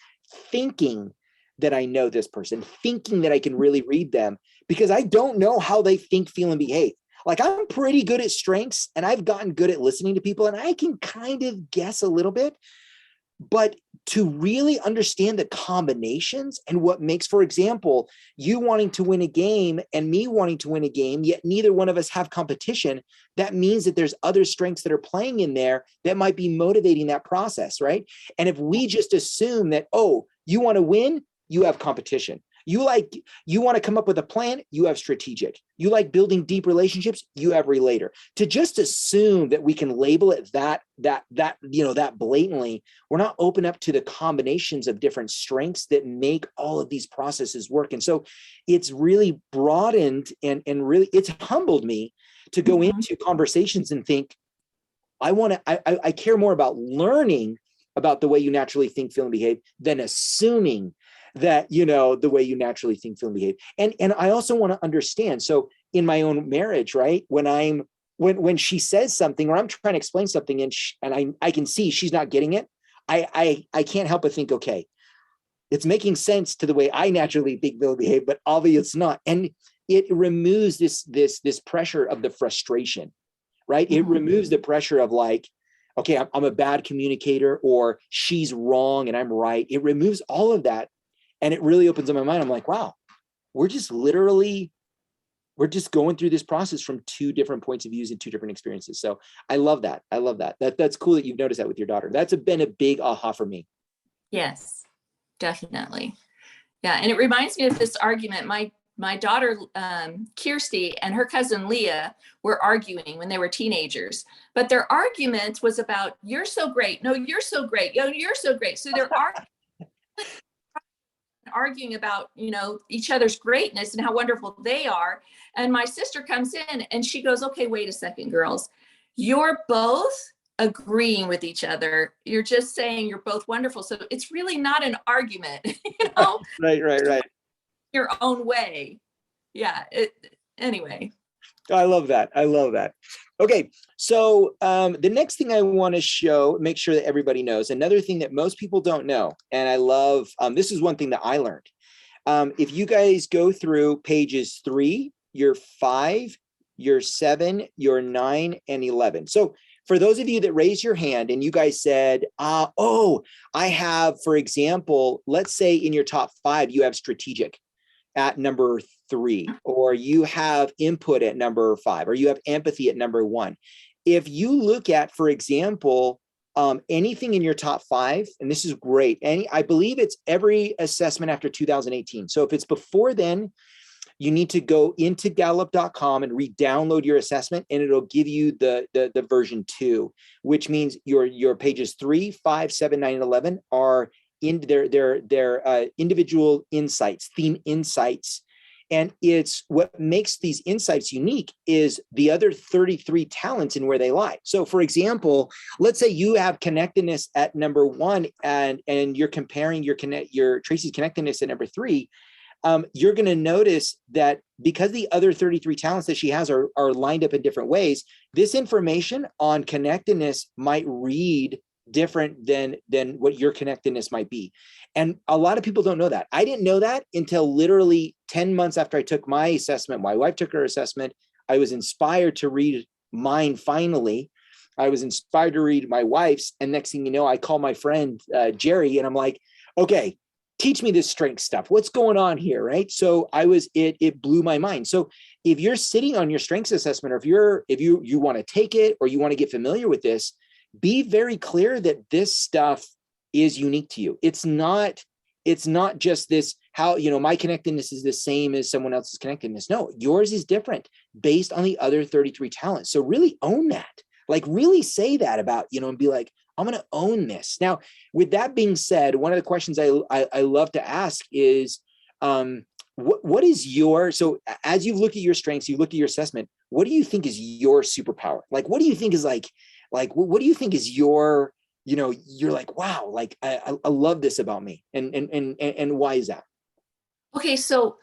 thinking that I know this person, thinking that I can really read them, because I don't know how they think, feel, and behave. Like, I'm pretty good at strengths, and I've gotten good at listening to people, and I can kind of guess a little bit. But to really understand the combinations and what makes, for example, you wanting to win a game and me wanting to win a game, yet neither one of us have competition, that means that there's other strengths that are playing in there that might be motivating that process, right? And if we just assume that, oh, you want to win, you have competition. You want to come up with a plan, you have strategic. You like building deep relationships, you have relator. To just assume that we can label it that blatantly, we're not open up to the combinations of different strengths that make all of these processes work. And so it's really broadened and really it's humbled me to go into conversations and think, I care more about learning about the way you naturally think, feel, and behave than assuming that, the way you naturally think, feel, and behave. And I also want to understand. So in my own marriage, right, when she says something, or I'm trying to explain something and I can see she's not getting it, I can't help but think, okay, it's making sense to the way I naturally think, feel, and behave, but obviously it's not. And it removes this pressure of the frustration, right? It removes the pressure of like, okay, I'm a bad communicator, or she's wrong and I'm right. It removes all of that. And it really opens up my mind. I'm like, wow, we're just going through this process from two different points of views and two different experiences. So I love that. I love that. That's cool that you've noticed that with your daughter. That's been a big aha for me. Yes, definitely. Yeah, and it reminds me of this argument. My daughter Kirsty and her cousin Leah were arguing when they were teenagers, but their argument was about, you're so great. No, you're so great. No, you're so great. So they're arguing about, each other's greatness and how wonderful they are. And my sister comes in and she goes, okay, wait a second, girls. You're both agreeing with each other. You're just saying you're both wonderful. So it's really not an argument, Right. your own way. Yeah. Anyway. I love that. Okay. So the next thing I want to make sure that everybody knows, another thing that most people don't know, and I love, this is one thing that I learned. If you guys go through pages 3, your 5, your 7, your 9, and 11. So for those of you that raised your hand and you guys said, I have, for example, let's say in your top 5, you have strategic at number 3, or you have input at number 5, or you have empathy at number 1. If you look at, for example, anything in your top 5, and this is great, I believe it's every assessment after 2018. So if it's before then, you need to go into gallup.com and re-download your assessment, and it'll give you the version 2, which means your pages 3, 5, 7, 9, and 11 are in their individual insights, theme insights. And it's what makes these insights unique is the other 33 talents and where they lie. So for example, let's say you have connectedness at number 1 and you're comparing your Tracy's connectedness at number 3. You're going to notice that because the other 33 talents that she has are lined up in different ways, this information on connectedness might read different than what your connectedness might be. And a lot of people don't know that. I didn't know that until literally 10 months after I took my assessment. My wife took her assessment. I was inspired to read mine finally. I was inspired to read my wife's. And next thing you know, I call my friend Jerry and I'm like, okay, teach me this strength stuff. What's going on here, right? So it blew my mind. So if you're sitting on your strengths assessment, or if you want to take it or you want to get familiar with this, be very clear that this stuff is unique to you. It's not just this, how, my connectedness is the same as someone else's connectedness. No, yours is different based on the other 33 talents. So really own that. Like really say that about, and be like, I'm going to own this. Now, with that being said, one of the questions I love to ask is, what is so as you've looked at your strengths, you looked at your assessment, what do you think is your superpower? Like, what do you think is like, what do you think is your, you're like, wow, like I love this about me. And why is that? Okay. So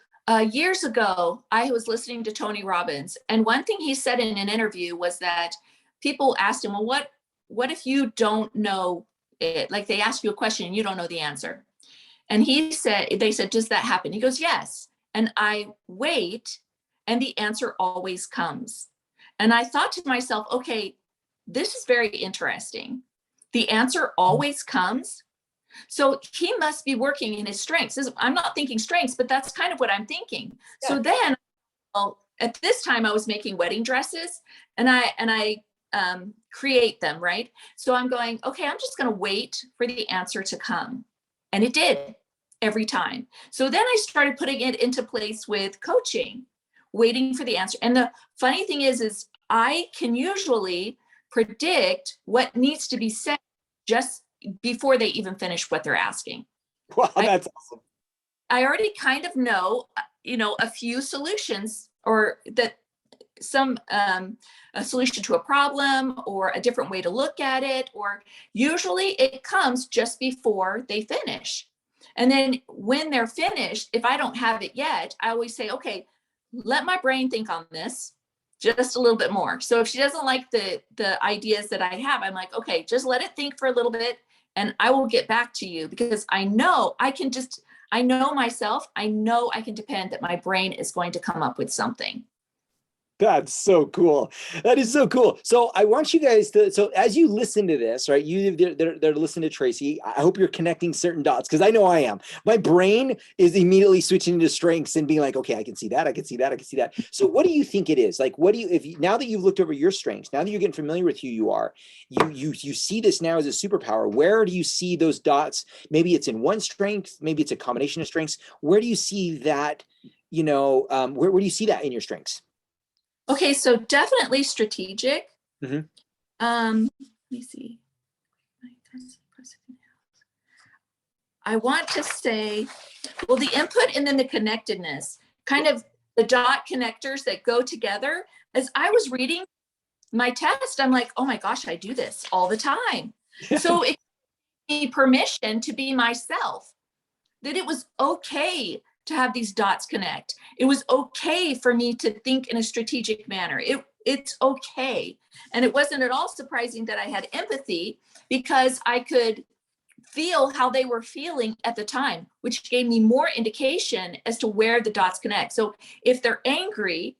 years ago, I was listening to Tony Robbins, and one thing he said in an interview was that people asked him, well, what if you don't know it? Like they ask you a question and you don't know the answer. And they said, does that happen? He goes, yes. And I wait and the answer always comes. And I thought to myself, okay, this is very interesting. The answer always comes. So he must be working in his strengths. I'm not thinking strengths, but that's kind of what I'm thinking. Yeah. So then, at this time I was making wedding dresses and I create them, right? So I'm going, okay, I'm just going to wait for the answer to come. And it did every time. So then I started putting it into place with coaching, waiting for the answer. And the funny thing is I can usually predict what needs to be said just before they even finish what they're asking. Wow, that's awesome. I already kind of know, a few solutions, or that some a solution to a problem or a different way to look at it, or usually it comes just before they finish. And then when they're finished, if I don't have it yet, I always say, okay, let my brain think on this just a little bit more. So if she doesn't like the ideas that I have, I'm like, okay, just let it think for a little bit and I will get back to you, because I know myself, I know I can depend that my brain is going to come up with something. That's so cool. That is so cool. So I want you guys to, so as you listen to this, right, they're listening to Tracy. I hope you're connecting certain dots because I know I am. My brain is immediately switching into strengths and being like, okay, I can see that. I can see that. I can see that. So what do you think it is? Like, what do you, if you, now that you've looked over your strengths, now that you're getting familiar with who you are, you see this now as a superpower. Where do you see those dots? Maybe it's in one strength, maybe it's a combination of strengths. Where do you see that, where do you see that in your strengths? Okay, so definitely strategic. Mm-hmm. Let me see. I want to say, well, the input and then the connectedness, kind of the dot connectors that go together. As I was reading my test, I'm like, oh my gosh, I do this all the time. So it gave me permission to be myself, that it was okay to have these dots connect. It was okay for me to think in a strategic manner. It's okay. And it wasn't at all surprising that I had empathy because I could feel how they were feeling at the time, which gave me more indication as to where the dots connect. So if they're angry,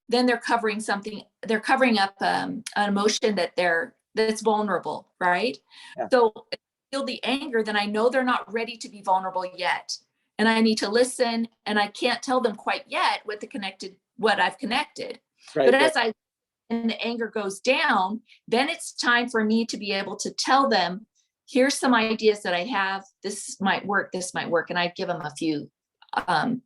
then they're covering something, they're covering up an emotion that's vulnerable, right? Yeah. So if I feel the anger, then I know they're not ready to be vulnerable yet. And I need to listen, and I can't tell them quite yet what I've connected. Right, But right. as and the anger goes down, then it's time for me to be able to tell them, here's some ideas that I have. This might work. And I give them a few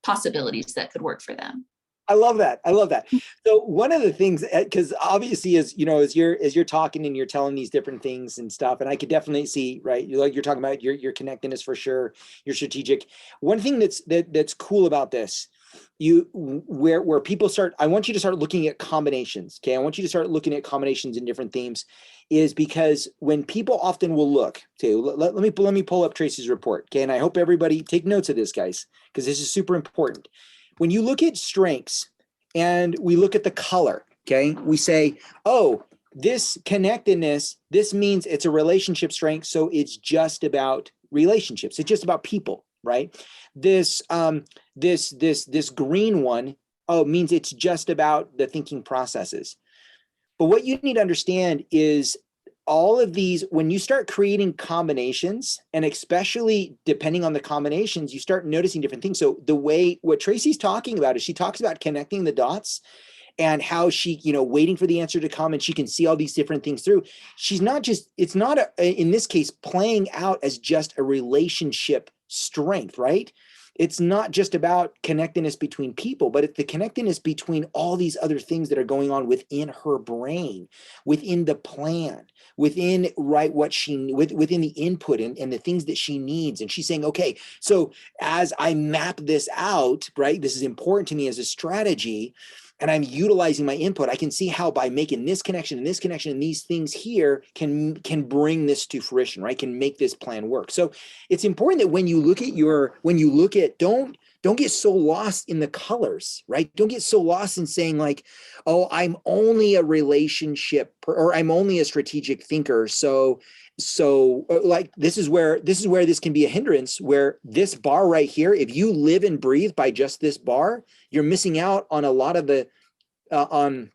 possibilities that could work for them. I love that. I love that. So one of the things, because obviously, as you're talking and you're telling these different things and stuff, and I could definitely see, right? You're talking about your connectedness for sure. You're strategic. One thing that's cool about this, where people start, I want you to start looking at combinations. Okay, I want you to start looking at combinations in different themes, is because when people often will look. Okay, let me pull up Tracy's report. Okay, and I hope everybody take notes of this, guys, because this is super important. When you look at strengths and we look at the color, okay, we say, oh, this connectedness, this means it's a relationship strength. So it's just about relationships. It's just about people, right? This green one, oh, means it's just about the thinking processes. But what you need to understand is all of these, when you start creating combinations, and especially depending on the combinations, you start noticing different things. So what Tracy's talking about is she talks about connecting the dots and how she, waiting for the answer to come, and she can see all these different things through. She's not just, it's not in this case, playing out as just a relationship strength, right? It's not just about connectedness between people, but it's the connectedness between all these other things that are going on within her brain, within the plan, within within the input and the things that she needs. And she's saying, okay, so as I map this out, right, this is important to me as a strategy, and I'm utilizing my input, I can see how by making this connection and this connection and these things here can bring this to fruition, right? Can make this plan work. So it's important that when you look at, don't get so lost in the colors, right? Don't get so lost in saying like, oh, I'm only a relationship or I'm only a strategic thinker. So like this is where this can be a hindrance, where this bar right here, if you live and breathe by just this bar, you're missing out on a lot of the the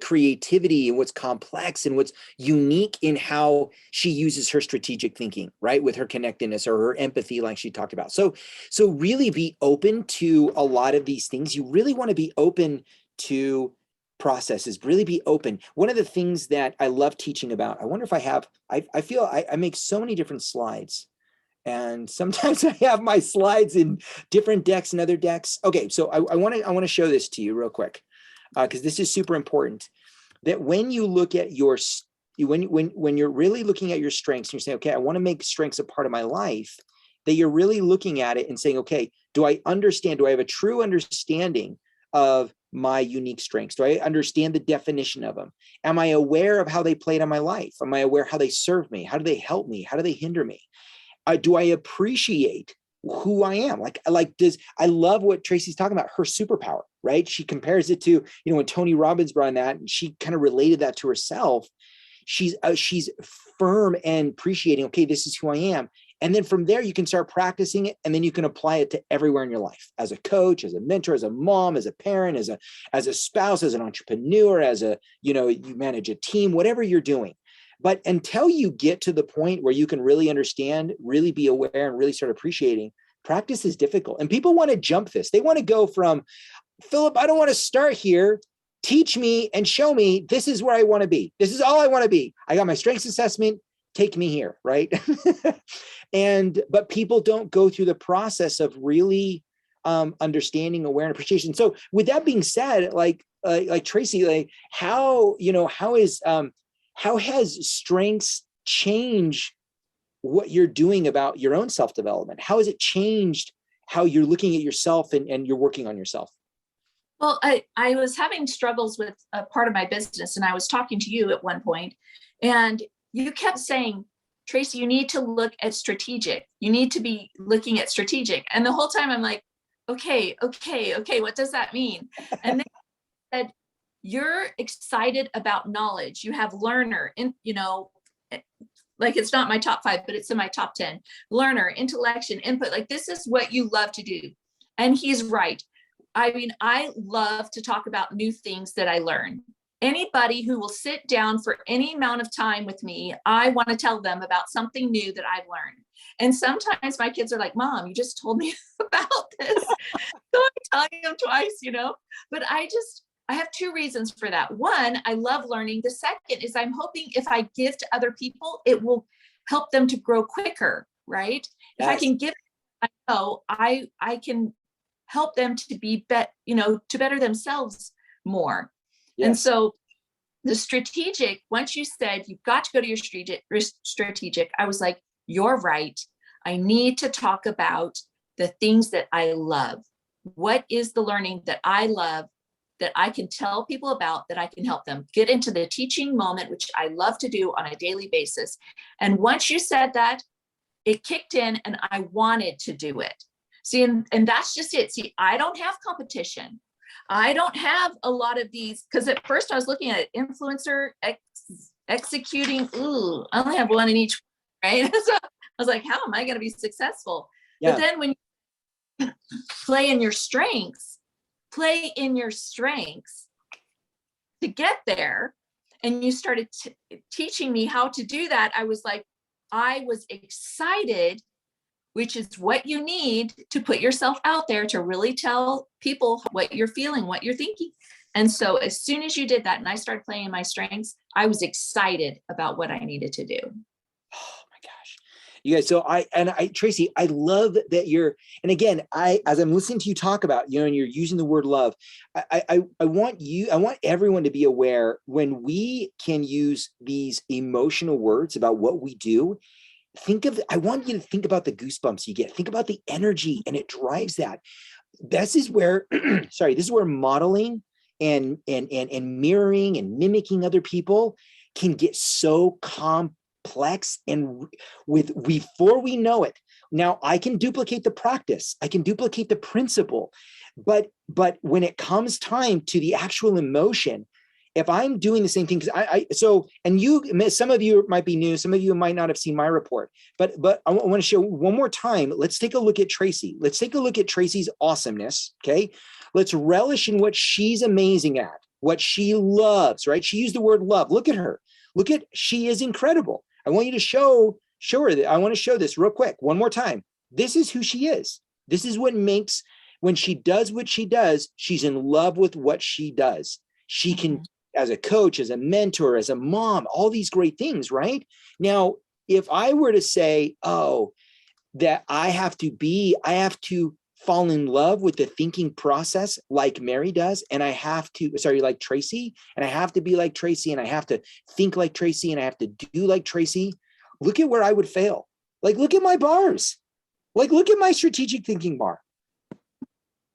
creativity and what's complex and what's unique in how she uses her strategic thinking, right? With her connectedness or her empathy, like she talked about. So really be open to a lot of these things. You really want to be open to processes, really be open. One of the things that I love teaching about, I wonder if I feel I make so many different slides. And sometimes I have my slides in different decks and other decks. Okay, so I want to show this to you real quick, because this is super important. That when you look at when you're really looking at your strengths, and you're saying, okay, I want to make strengths a part of my life, that you're really looking at it and saying, okay, do I have a true understanding of my unique strengths? Do I understand the definition of them? Am I aware of how they played on my life? Am I aware how they serve me? How do they help me? How do they hinder me? Do I appreciate who I am? I love what Tracy's talking about, her superpower, right? She compares it to, when Tony Robbins brought in that, and she kind of related that to herself. She's firm and appreciating, okay, this is who I am. And then from there, you can start practicing it, and then you can apply it to everywhere in your life, as a coach, as a mentor, as a mom, as a parent, as a spouse, as an entrepreneur, as you manage a team, whatever you're doing. But until you get to the point where you can really understand, really be aware, and really start appreciating, practice is difficult. And people want to jump this. They want to go from, Philip, I don't want to start here. Teach me and show me, this is where I want to be. This is all I want to be. I got my strengths assessment. Take me here, right? But people don't go through the process of really understanding, aware, and appreciation. So with that being said, like Tracy, how has strengths changed what you're doing about your own self-development? How has it changed how you're looking at yourself and you're working on yourself? Well, I was having struggles with a part of my business, and I was talking to you at one point, and you kept saying, Tracy, you need to look at strategic. You need to be looking at strategic. And the whole time I'm like, okay, what does that mean? And then you said, you're excited about knowledge. You have learner, like it's not my top 5, but it's in my top 10. Learner, intellection, input, like this is what you love to do. And he's right. I mean, I love to talk about new things that I learn. Anybody who will sit down for any amount of time with me, I want to tell them about something new that I've learned. And sometimes my kids are like, Mom, you just told me about this. So I'm telling them twice, but I have 2 reasons for that. One, I love learning. The second is I'm hoping if I give to other people, it will help them to grow quicker, right? Yes. If I can give, I know I can help them to to better themselves more. Yes. And so the strategic, once you said you've got to go to your strategic, I was like, you're right. I need to talk about the things that I love. What is the learning that I love that I can tell people about, that I can help them get into the teaching moment, which I love to do on a daily basis. And once you said that, it kicked in and I wanted to do it. See, and that's just it. See, I don't have competition. I don't have a lot of these, because at first I was looking at influencer, executing. Ooh, I only have one in each, right? So I was like, how am I going to be successful? Yeah. But then when you play in your strengths to get there, and you started teaching me how to do that, I was excited, which is what you need to put yourself out there to really tell people what you're feeling, what you're thinking. And so as soon as you did that and I started playing my strengths, I was excited about what I needed to do. Oh my gosh. You guys, so Tracy, I love that and again, as I'm listening to you talk about, and you're using the word love, I want everyone to be aware when we can use these emotional words about what we do. I want you to think about the goosebumps you get. Think about the energy, and it drives that. This is where, this is where modeling and mirroring and mimicking other people can get so complex. And before we know it, now I can duplicate the practice, I can duplicate the principle, but when it comes time to the actual emotion, if I'm doing the same thing, some of you might be new, some of you might not have seen my report, but I want to show one more time. Let's take a look at Tracy. Let's take a look at Tracy's awesomeness. Okay. Let's relish in what she's amazing at, what she loves, right? She used the word love. Look at her. She is incredible. I want you to show her that. I want to show this real quick. One more time. This is who she is. This is what makes, when she does what she does, she's in love with what she does. She can, as a coach, as a mentor, as a mom, all these great things, right? Now, if I were to say, that I have to fall in love with the thinking process like Mary does, and like Tracy, and I have to be like Tracy, and I have to think like Tracy, and I have to do like Tracy, look at where I would fail. Like, look at my bars. Like, look at my strategic thinking bar.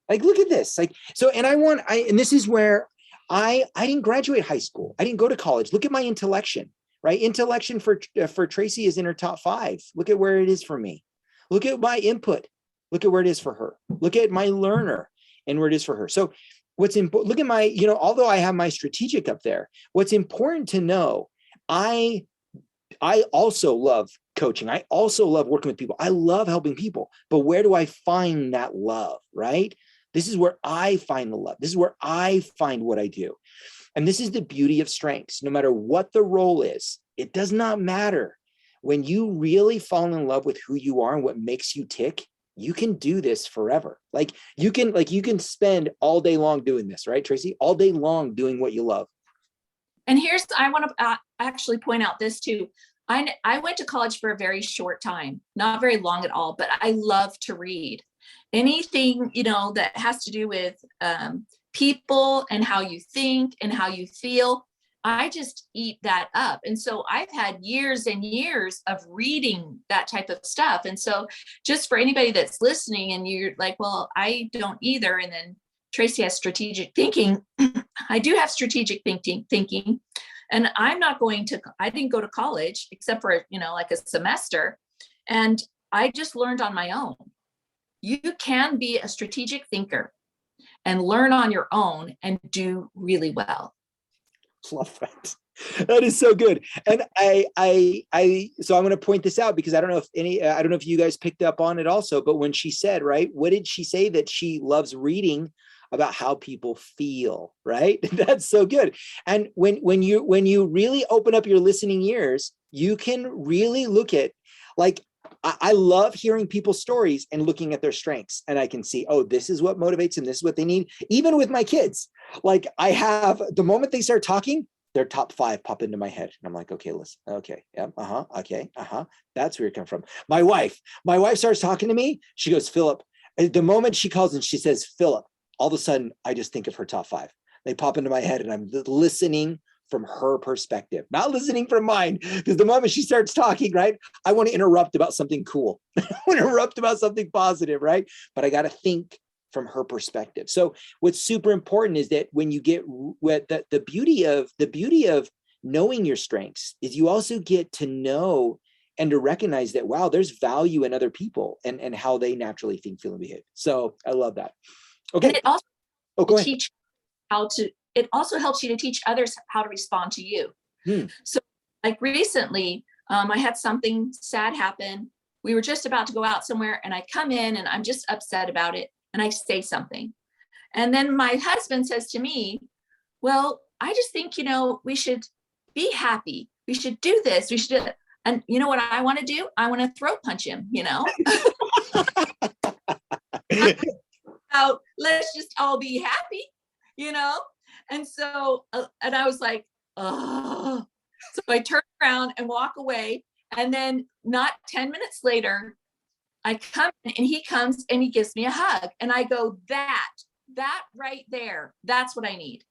Like, look at this. Like, so, and this is where I didn't graduate high school. I didn't go to college. Look at my intellection, right? Intellection for Tracy is in her top 5. Look at where it is for me. Look at my input. Look at where it is for her. Look at my learner and where it is for her. So what's important, look at my, although I have my strategic up there, what's important to know, I also love coaching. I also love working with people. I love helping people. But where do I find that love, right? This is where I find the love. This is where I find what I do. And this is the beauty of strengths. No matter what the role is, it does not matter. When you really fall in love with who you are and what makes you tick, you can do this forever. You can spend all day long doing this, right, Tracy? All day long doing what you love. And I want to actually point out this too. I went to college for a very short time, not very long at all, but I love to read. Anything, that has to do with people and how you think and how you feel, I just eat that up. And so I've had years and years of reading that type of stuff. And so just for anybody that's listening and you're like, well, I don't either. And then Tracy has strategic thinking. I do have strategic thinking. And I didn't go to college except for, like a semester. And I just learned on my own. You can be a strategic thinker and learn on your own and do really well. Love that. That is so good. And so I'm going to point this out because I don't know if you guys picked up on it also, but when she said, right, what did she say? That she loves reading about how people feel, right? That's so good. And when you really open up your listening ears, you can really look at, I love hearing people's stories and looking at their strengths. And I can see, oh, this is what motivates them. This is what they need. Even with my kids, I have, the moment they start talking, their top 5 pop into my head. And I'm like, okay, listen. Okay. Yeah. Okay. That's where you come from. My wife starts talking to me. She goes, Philip. The moment she calls and she says, Philip, all of a sudden I just think of her top 5. They pop into my head and I'm listening from her perspective, not listening from mine. Because the moment she starts talking, right, I want to interrupt about something cool. I want to interrupt about something positive, right? But I got to think from her perspective. So what's super important is that when you get the beauty of knowing your strengths is you also get to know and to recognize that, wow, there's value in other people and how they naturally think, feel, and behave. So I love that. Okay. And it also go ahead. It also helps you to teach others how to respond to you. So recently, I had something sad happen. We were just about to go out somewhere and I come in and I'm just upset about it. And I say something. And then my husband says to me, well, I just think, we should be happy. We should do this. We should do it. And you know what I want to do? I want to throat punch him, Let's just all be happy, And so, and I was like, oh, so I turn around and walk away. And then not 10 minutes later, I come in and he comes and he gives me a hug. And I go, that right there, that's what I need.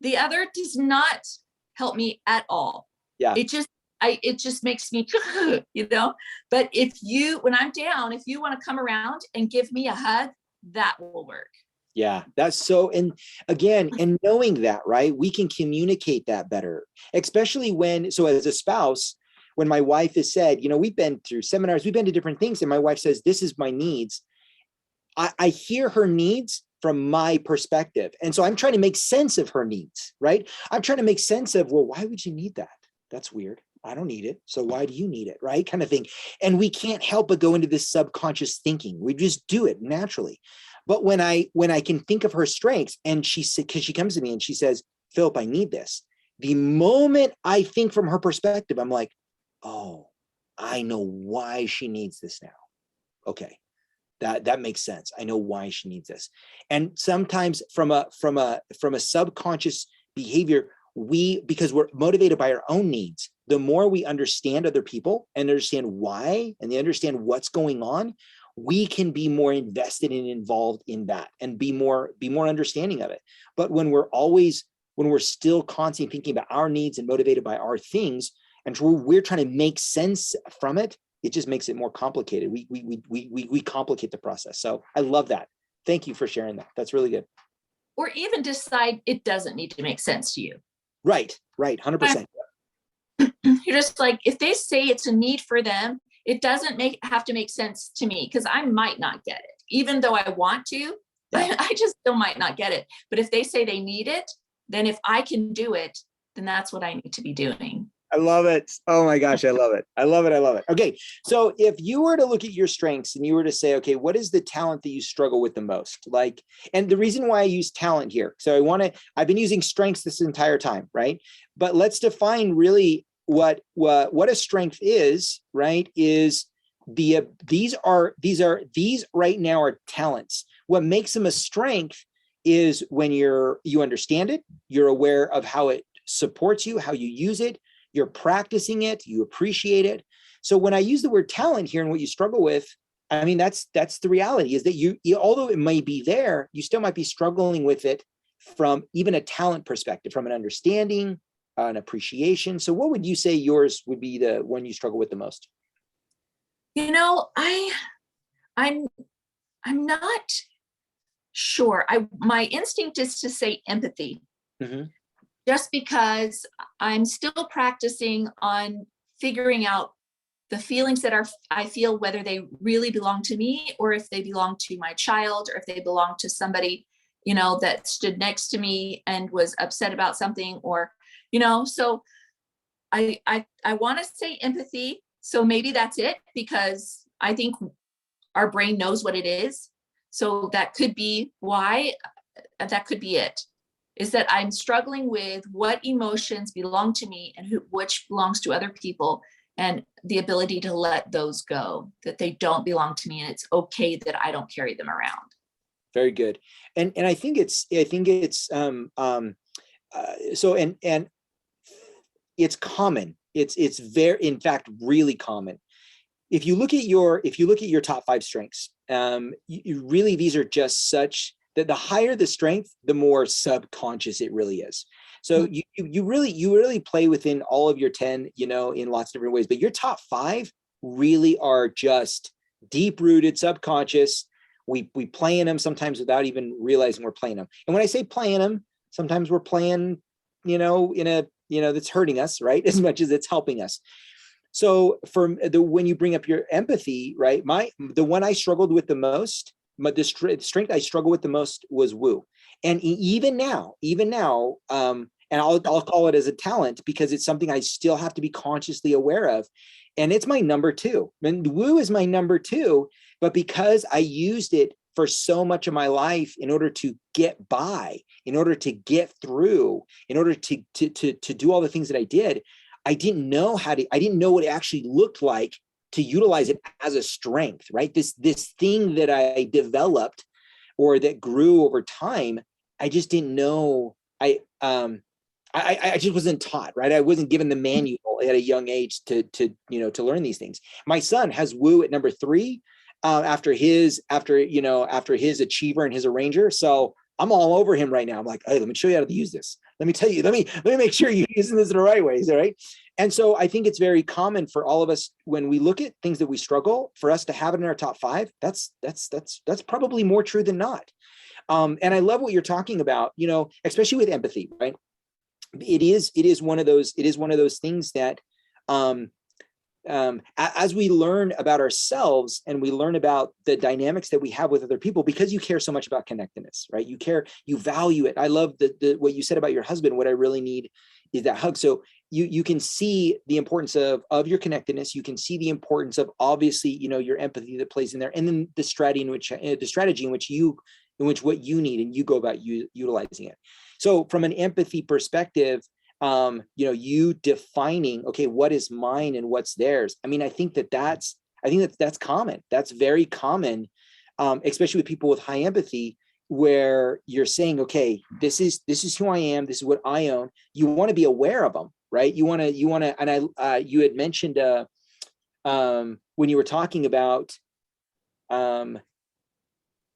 The other does not help me at all. Yeah. It just makes me, but when I'm down, if you want to come around and give me a hug, that will work. Yeah, that's so, and again, and knowing that, right, we can communicate that better, especially so as a spouse, when my wife has said, we've been through seminars, we've been to different things, and my wife says, this is my needs. I hear her needs from my perspective. And so I'm trying to make sense of her needs, right? I'm trying to make sense of, well, why would you need that? That's weird. I don't need it. So why do you need it? Right? Kind of thing. And we can't help but go into this subconscious thinking. We just do it naturally. But when I can think of her strengths and because she comes to me and she says, Philip, I need this. The moment I think from her perspective, I'm like, oh, I know why she needs this now. Okay. That makes sense. I know why she needs this. And sometimes from a subconscious behavior, because we're motivated by our own needs, the more we understand other people and understand why, and they understand what's going on, we can be more invested and involved in that and be more understanding of it. But when we're still constantly thinking about our needs and motivated by our things, and we're trying to make sense from it, it just makes it more complicated. We complicate the process. So I love that. Thank you for sharing that. That's really good. Or even decide it doesn't need to make sense to you. Right. 100%. You're just like, if they say it's a need for them, it doesn't have to make sense to me because I might not get it. Even though I want to, yeah. I just still might not get it. But if they say they need it, then if I can do it, then that's what I need to be doing. I love it. Oh my gosh, I love it. I love it. I love it. Okay. So if you were to look at your strengths and you were to say, okay, what is the talent that you struggle with the most? Like, and the reason why I use talent here. So I've been using strengths this entire time, right? But let's define really what a strength is, right? Is these right now are talents. What makes them a strength is when you understand it, you're aware of how it supports you, how you use it, you're practicing it, you appreciate it. So when I use the word talent here and what you struggle with, I mean, that's the reality is that you although it may be there, you still might be struggling with it from even a talent perspective, from an understanding, an appreciation. So what would you say yours would be the one you struggle with the most? You know, I'm not sure. My instinct is to say empathy, Mm-hmm. just because I'm still practicing on figuring out the feelings that I feel, whether they really belong to me or if they belong to my child or if they belong to somebody, that stood next to me and was upset about something, or, so I want to say empathy. So maybe that's it, because I think our brain knows what it is. So that could be why, that could be it, is that I'm struggling with what emotions belong to me and which belongs to other people, and the ability to let those go, that they don't belong to me and it's okay that I don't carry them around. Very good. And I think it's so and it's common. It's very, in fact, really common. If you look at your top five strengths, really these are just such that the higher the strength, the more subconscious it really is. So you really play within all of your 10, in lots of different ways, but your top five really are just deep rooted subconscious. We play in them sometimes without even realizing we're playing them. And when I say playing them, sometimes we're playing, in a, that's hurting us, right? As much as it's helping us. So when you bring up your empathy, right? The one I struggled with the most, but the strength I struggled with the most was woo. And even now, and I'll call it as a talent because it's something I still have to be consciously aware of. And it's my number two. And woo is my number two, but because I used it for so much of my life in order to get by, in order to get through, in order to do all the things that I did, I didn't know what it actually looked like to utilize it as a strength, right? This thing that I developed or that grew over time, I just didn't know. I just wasn't taught, right? I wasn't given the manual at a young age to learn these things. My son has woo at number three, after his achiever and his arranger. So I'm all over him right now. I'm like, hey, let me show you how to use this. Let me tell you, let me make sure you're using this in the right ways. All right. And so I think it's very common for all of us when we look at things that we struggle, for us to have it in our top five. That's probably more true than not. And I love what you're talking about, especially with empathy, right? It is one of those things that, as we learn about ourselves and we learn about the dynamics that we have with other people, because you care so much about connectedness, right? You value it. I love what you said about your husband. What I really need is that hug. So you can see the importance of your connectedness. You can see the importance of, obviously, your empathy that plays in there, and then the strategy in which what you need and you go about utilizing it. So from an empathy perspective, you defining, okay, what is mine and what's theirs. I mean, I think that's common. That's very common, especially with people with high empathy, where you're saying, okay, this is who I am. This is what I own. You want to be aware of them, right? You want to, and you had mentioned, when you were talking about,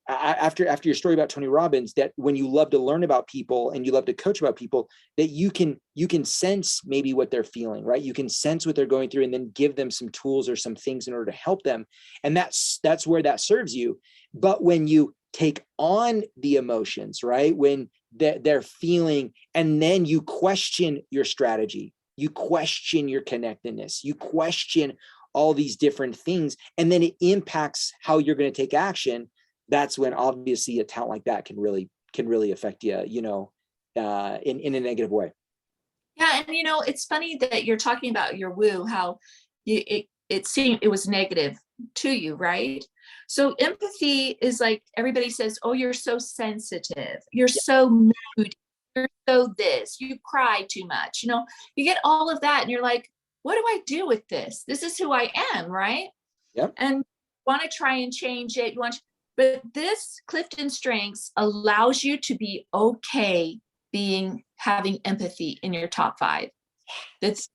after your story about Tony Robbins, that when you love to learn about people and you love to coach about people, that you can sense maybe what they're feeling, right? You can sense what they're going through and then give them some tools or some things in order to help them. And that's where that serves you. But when you take on the emotions, right? When they're feeling, and then you question your strategy, you question your connectedness, you question all these different things, and then it impacts how you're going to take action. That's when obviously a talent like that can really affect you, in a negative way. Yeah, and it's funny that you're talking about your woo, how it seemed it was negative to you, right? So empathy is like everybody says, "Oh, you're so sensitive. You're Yeah. so moody. You're so this. You cry too much." You get all of that, and you're like, "What do I do with this? This is who I am, right?" Yep. And want to try and change it. But this Clifton Strengths allows you to be okay being having empathy in your top 5. That's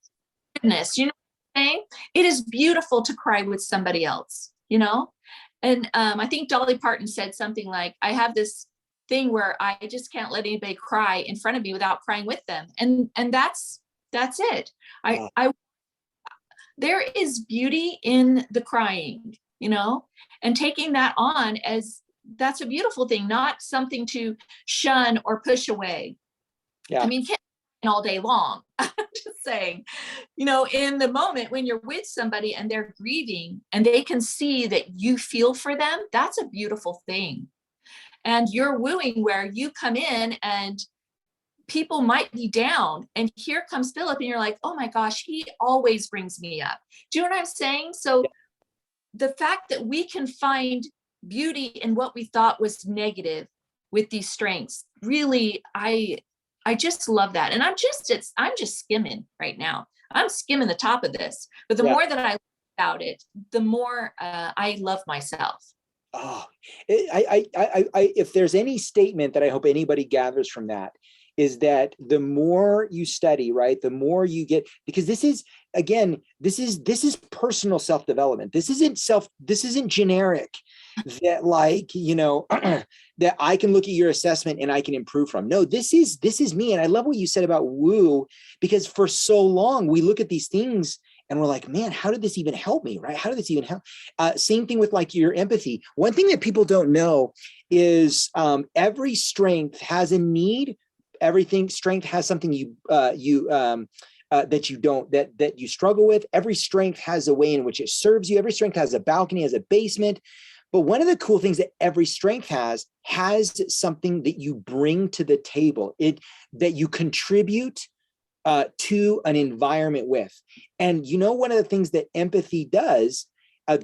goodness, what I'm saying? It is beautiful to cry with somebody else. And I think Dolly Parton said something like, I have this thing where I just can't let anybody cry in front of me without crying with them. And that's it. Uh, I there is beauty in the crying, and taking that on as that's a beautiful thing, not something to shun or push away. I yeah. mean, can't all day long. I'm just saying, in the moment when you're with somebody and they're grieving and they can see that you feel for them, that's a beautiful thing. And you're wooing where you come in and people might be down and here comes Philip and you're like, oh my gosh, he always brings me up. Do you know what I'm saying? Yeah. So the fact that we can find beauty in what we thought was negative with these strengths, really, I just love that. And I'm just skimming right now. I'm skimming the top of this, but the Yeah. more that I learn about it, the more I love myself. Oh, if there's any statement that I hope anybody gathers from that, is that the more you study, right, the more you get, because this is, again, this is personal self-development. This isn't generic, that like, that I can look at your assessment and I can improve from. No, this is me. And I love what you said about woo, because for so long we look at these things and we're like, man, how did this even help me? Right? How did this even help? Same thing with like your empathy. One thing that people don't know is every strength has a need. Everything strength has something that you don't, that you struggle with. Every strength has a way in which it serves you. Every strength has a balcony, has a basement. But one of the cool things that every strength has something that you bring to the table. That you contribute to an environment with. And one of the things that empathy does,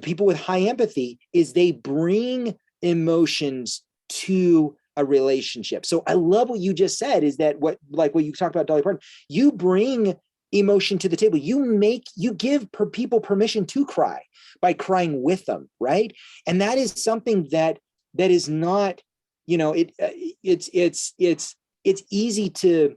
people with high empathy, is they bring emotions to a relationship. So I love what you just said, is that what you talked about, Dolly Parton, you bring emotion to the table. You give people permission to cry by crying with them, right? And that is something that is not, it's easy to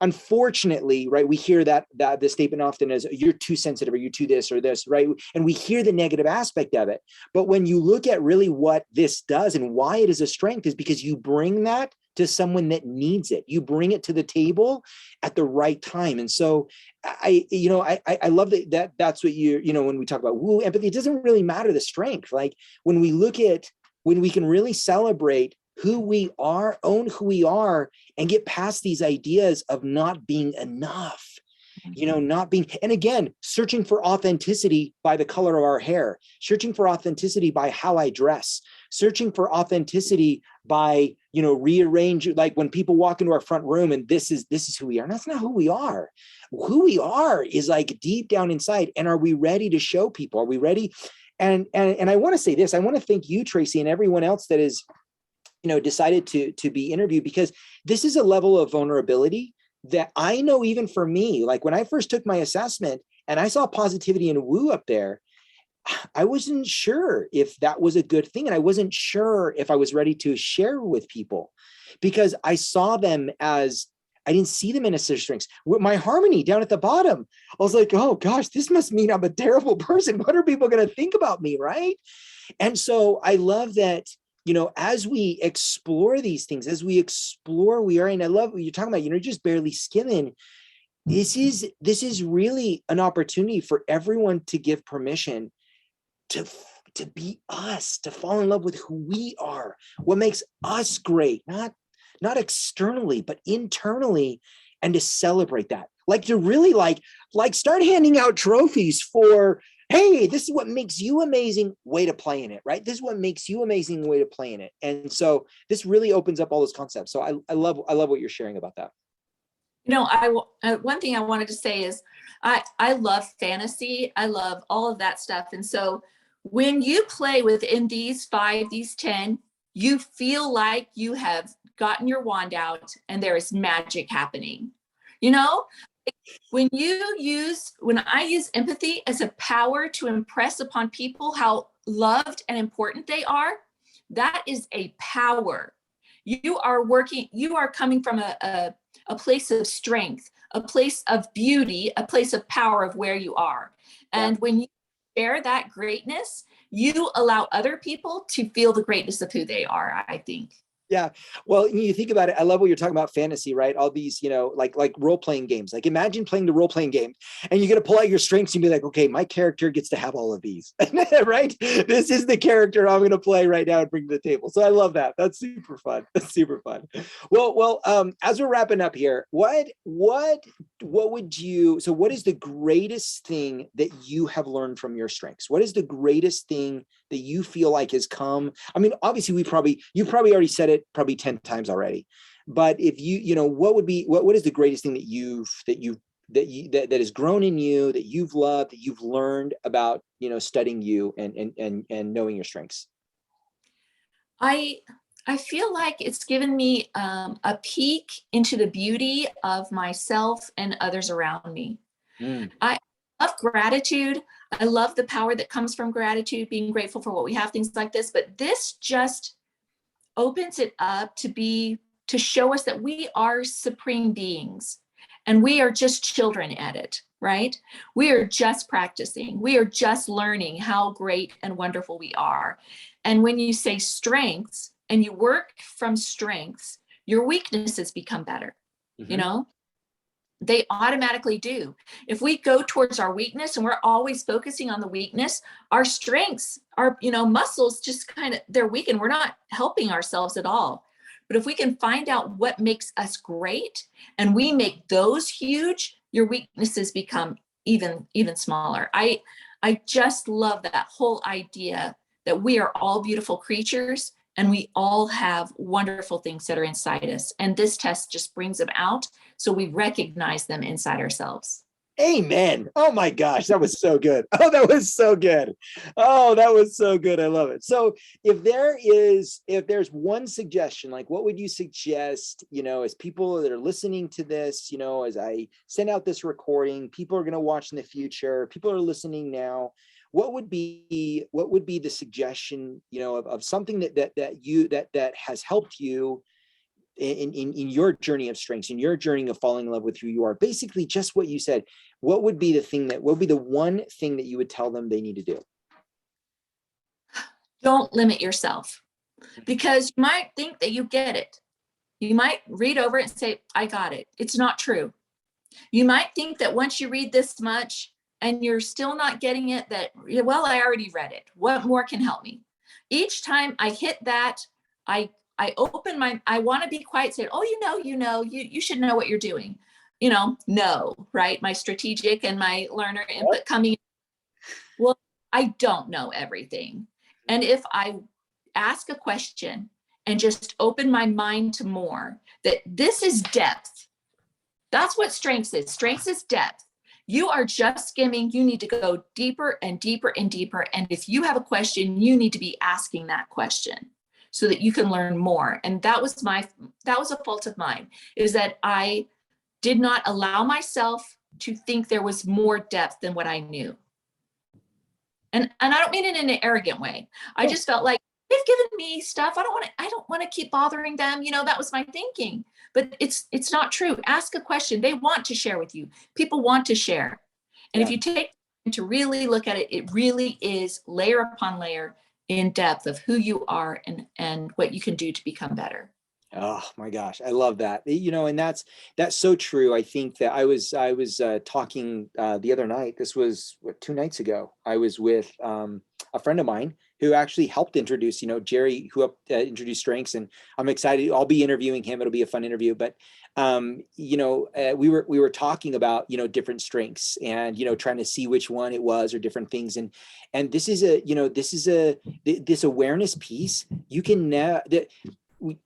unfortunately, right, we hear that the statement often is, you're too sensitive, or you're too this or this, right? And we hear the negative aspect of it. But when you look at really what this does and why it is a strength, is because you bring that to someone that needs it. You bring it to the table at the right time. And so I love that's what when we talk about woo, empathy, it doesn't really matter the strength. Like when we can really celebrate who we are, own who we are, and get past these ideas of not being enough, not being, and again, searching for authenticity by the color of our hair, searching for authenticity by how I dress, searching for authenticity by, rearrange, like when people walk into our front room and this is who we are. And that's not who we are. Who we are is like deep down inside. And are we ready to show people? Are we ready? And I want to say this, I want to thank you, Tracy, and everyone else that is, decided to be interviewed, because this is a level of vulnerability that I know, even for me, like when I first took my assessment and I saw positivity and woo up there, I wasn't sure if that was a good thing. And I wasn't sure if I was ready to share with people, because I saw them as, I didn't see them in a strengths. With my harmony down at the bottom, I was like, oh gosh, this must mean I'm a terrible person. What are people going to think about me? Right. And so I love that, as we explore these things, as we explore, we are, and I love what you're talking about, just barely skimming. This is really an opportunity for everyone to give permission to be us, to fall in love with who we are, what makes us great, not externally, but internally, and to celebrate that. Like to really like start handing out trophies for, hey, this is what makes you amazing, way to play in it, right? This is what makes you amazing, way to play in it. And so this really opens up all those concepts. So I love what you're sharing about that. One thing I wanted to say is I love fantasy. I love all of that stuff. And so when you play within these 5, these 10, you feel like you have gotten your wand out and there is magic happening. You know, when I use empathy as a power to impress upon people how loved and important they are, that is a power. You are coming from a place of strength, a place of beauty, a place of power of where you are. Yeah. And when you share that greatness, you allow other people to feel the greatness of who they are, I think. Yeah. Well, you think about it. I love what you're talking about fantasy, right? All these, like role-playing games. Like imagine playing the role-playing game and you're going to pull out your strengths and be like, okay, my character gets to have all of these, right? This is the character I'm going to play right now and bring to the table. So I love that. That's super fun. That's super fun. Well, as we're wrapping up here, what is the greatest thing that you have learned from your strengths? What is the greatest thing that you feel like has come? I mean, obviously you've probably already said it probably 10 times already, but if what is the greatest thing that has grown in you, that you've loved, that you've learned about, studying you and knowing your strengths? I feel like it's given me a peek into the beauty of myself and others around me. Mm. I love gratitude. I love the power that comes from gratitude, being grateful for what we have, things like this. But this just opens it up to show us that we are supreme beings and we are just children at it, right? We are just practicing. We are just learning how great and wonderful we are. And when you say strengths and you work from strengths, your weaknesses become better. Mm-hmm. You know, they automatically do. If we go towards our weakness and we're always focusing on the weakness, our strengths, our muscles just kind of, they're weakened. We're not helping ourselves at all. But if we can find out what makes us great and we make those huge, your weaknesses become even smaller. I just love that whole idea that we are all beautiful creatures and we all have wonderful things that are inside us. And this test just brings them out so we recognize them inside ourselves. Amen. Oh my gosh, that was so good. Oh, that was so good. Oh, that was so good. I love it. So if there's one suggestion, like what would you suggest, as people that are listening to this, as I send out this recording, people are going to watch in the future, people are listening now, what would be the suggestion, of something that has helped you in your journey of strengths, in your journey of falling in love with who you are? Basically just what you said. What would be the one thing that you would tell them they need to do? Don't limit yourself, because you might think that you get it. You might read over it and say, I got it. It's not true. You might think that once you read this much and you're still not getting it, that, well, I already read it. What more can help me? Each time I hit that, I open I want to be quiet, say, oh, you should know what you're doing. No, right? My strategic and my learner input coming. Well, I don't know everything. And if I ask a question and just open my mind to more, that this is depth. That's what strengths is. Strengths is depth. You are just skimming. You need to go deeper and deeper and deeper. And if you have a question, you need to be asking that question so that you can learn more. And that was a fault of mine, is that I did not allow myself to think there was more depth than what I knew. And I don't mean it in an arrogant way. I just felt like they've given me stuff. I don't want to keep bothering them. That was my thinking. But it's not true. Ask a question. They want to share with you. People want to share. And if you take to really look at it, it really is layer upon layer in depth of who you are and what you can do to become better. Oh my gosh, I love that. And that's so true. I think that I was talking the other night. This was 2 nights ago. I was with a friend of mine who actually helped introduce, Jerry, who helped introduce strengths, and I'm excited. I'll be interviewing him. It'll be a fun interview. But we were talking about different strengths and trying to see which one it was or different things. And this is this awareness piece. You can that we.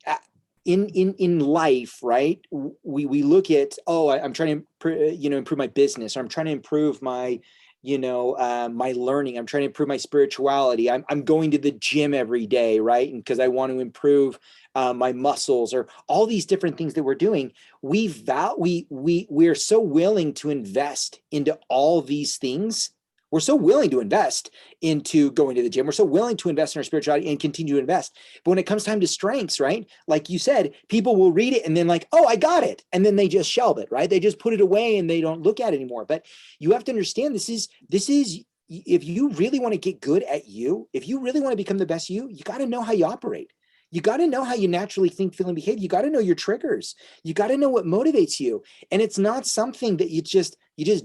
in life, right? We look at, oh, I'm trying to improve my business, or I'm trying to improve my my learning. I'm trying to improve my spirituality. I'm going to the gym every day, right? And because I want to improve my muscles, or all these different things that we're doing. We're so willing to invest into all these things. We're so willing to invest into going to the gym. We're so willing to invest in our spirituality and continue to invest. But when it comes time to strengths, right? Like you said, people will read it and then like, oh, I got it. And then they just shelve it, right? They just put it away and they don't look at it anymore. But you have to understand this is, if you really want to get good at you, if you really want to become the best you got to know how you operate. You got to know how you naturally think, feel, and behave. You got to know your triggers. You got to know what motivates you. And it's not something that you just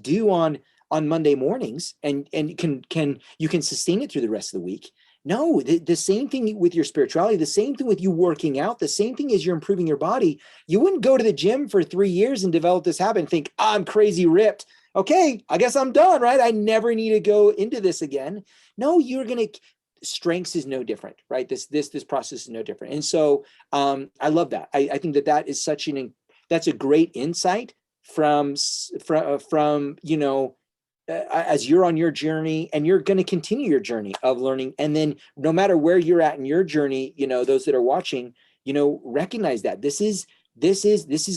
do on Monday mornings and you can sustain it through the rest of the week. No, the same thing with your spirituality, the same thing with you working out, the same thing as you're improving your body. You wouldn't go to the gym for 3 years and develop this habit and think, oh, I'm crazy ripped. Okay, I guess I'm done, right? I never need to go into this again. No, strengths is no different, right? This process is no different. And so I love that. I think that is that's a great insight from as you're on your journey, and you're going to continue your journey of learning. And then no matter where you're at in your journey, those that are watching, recognize that this is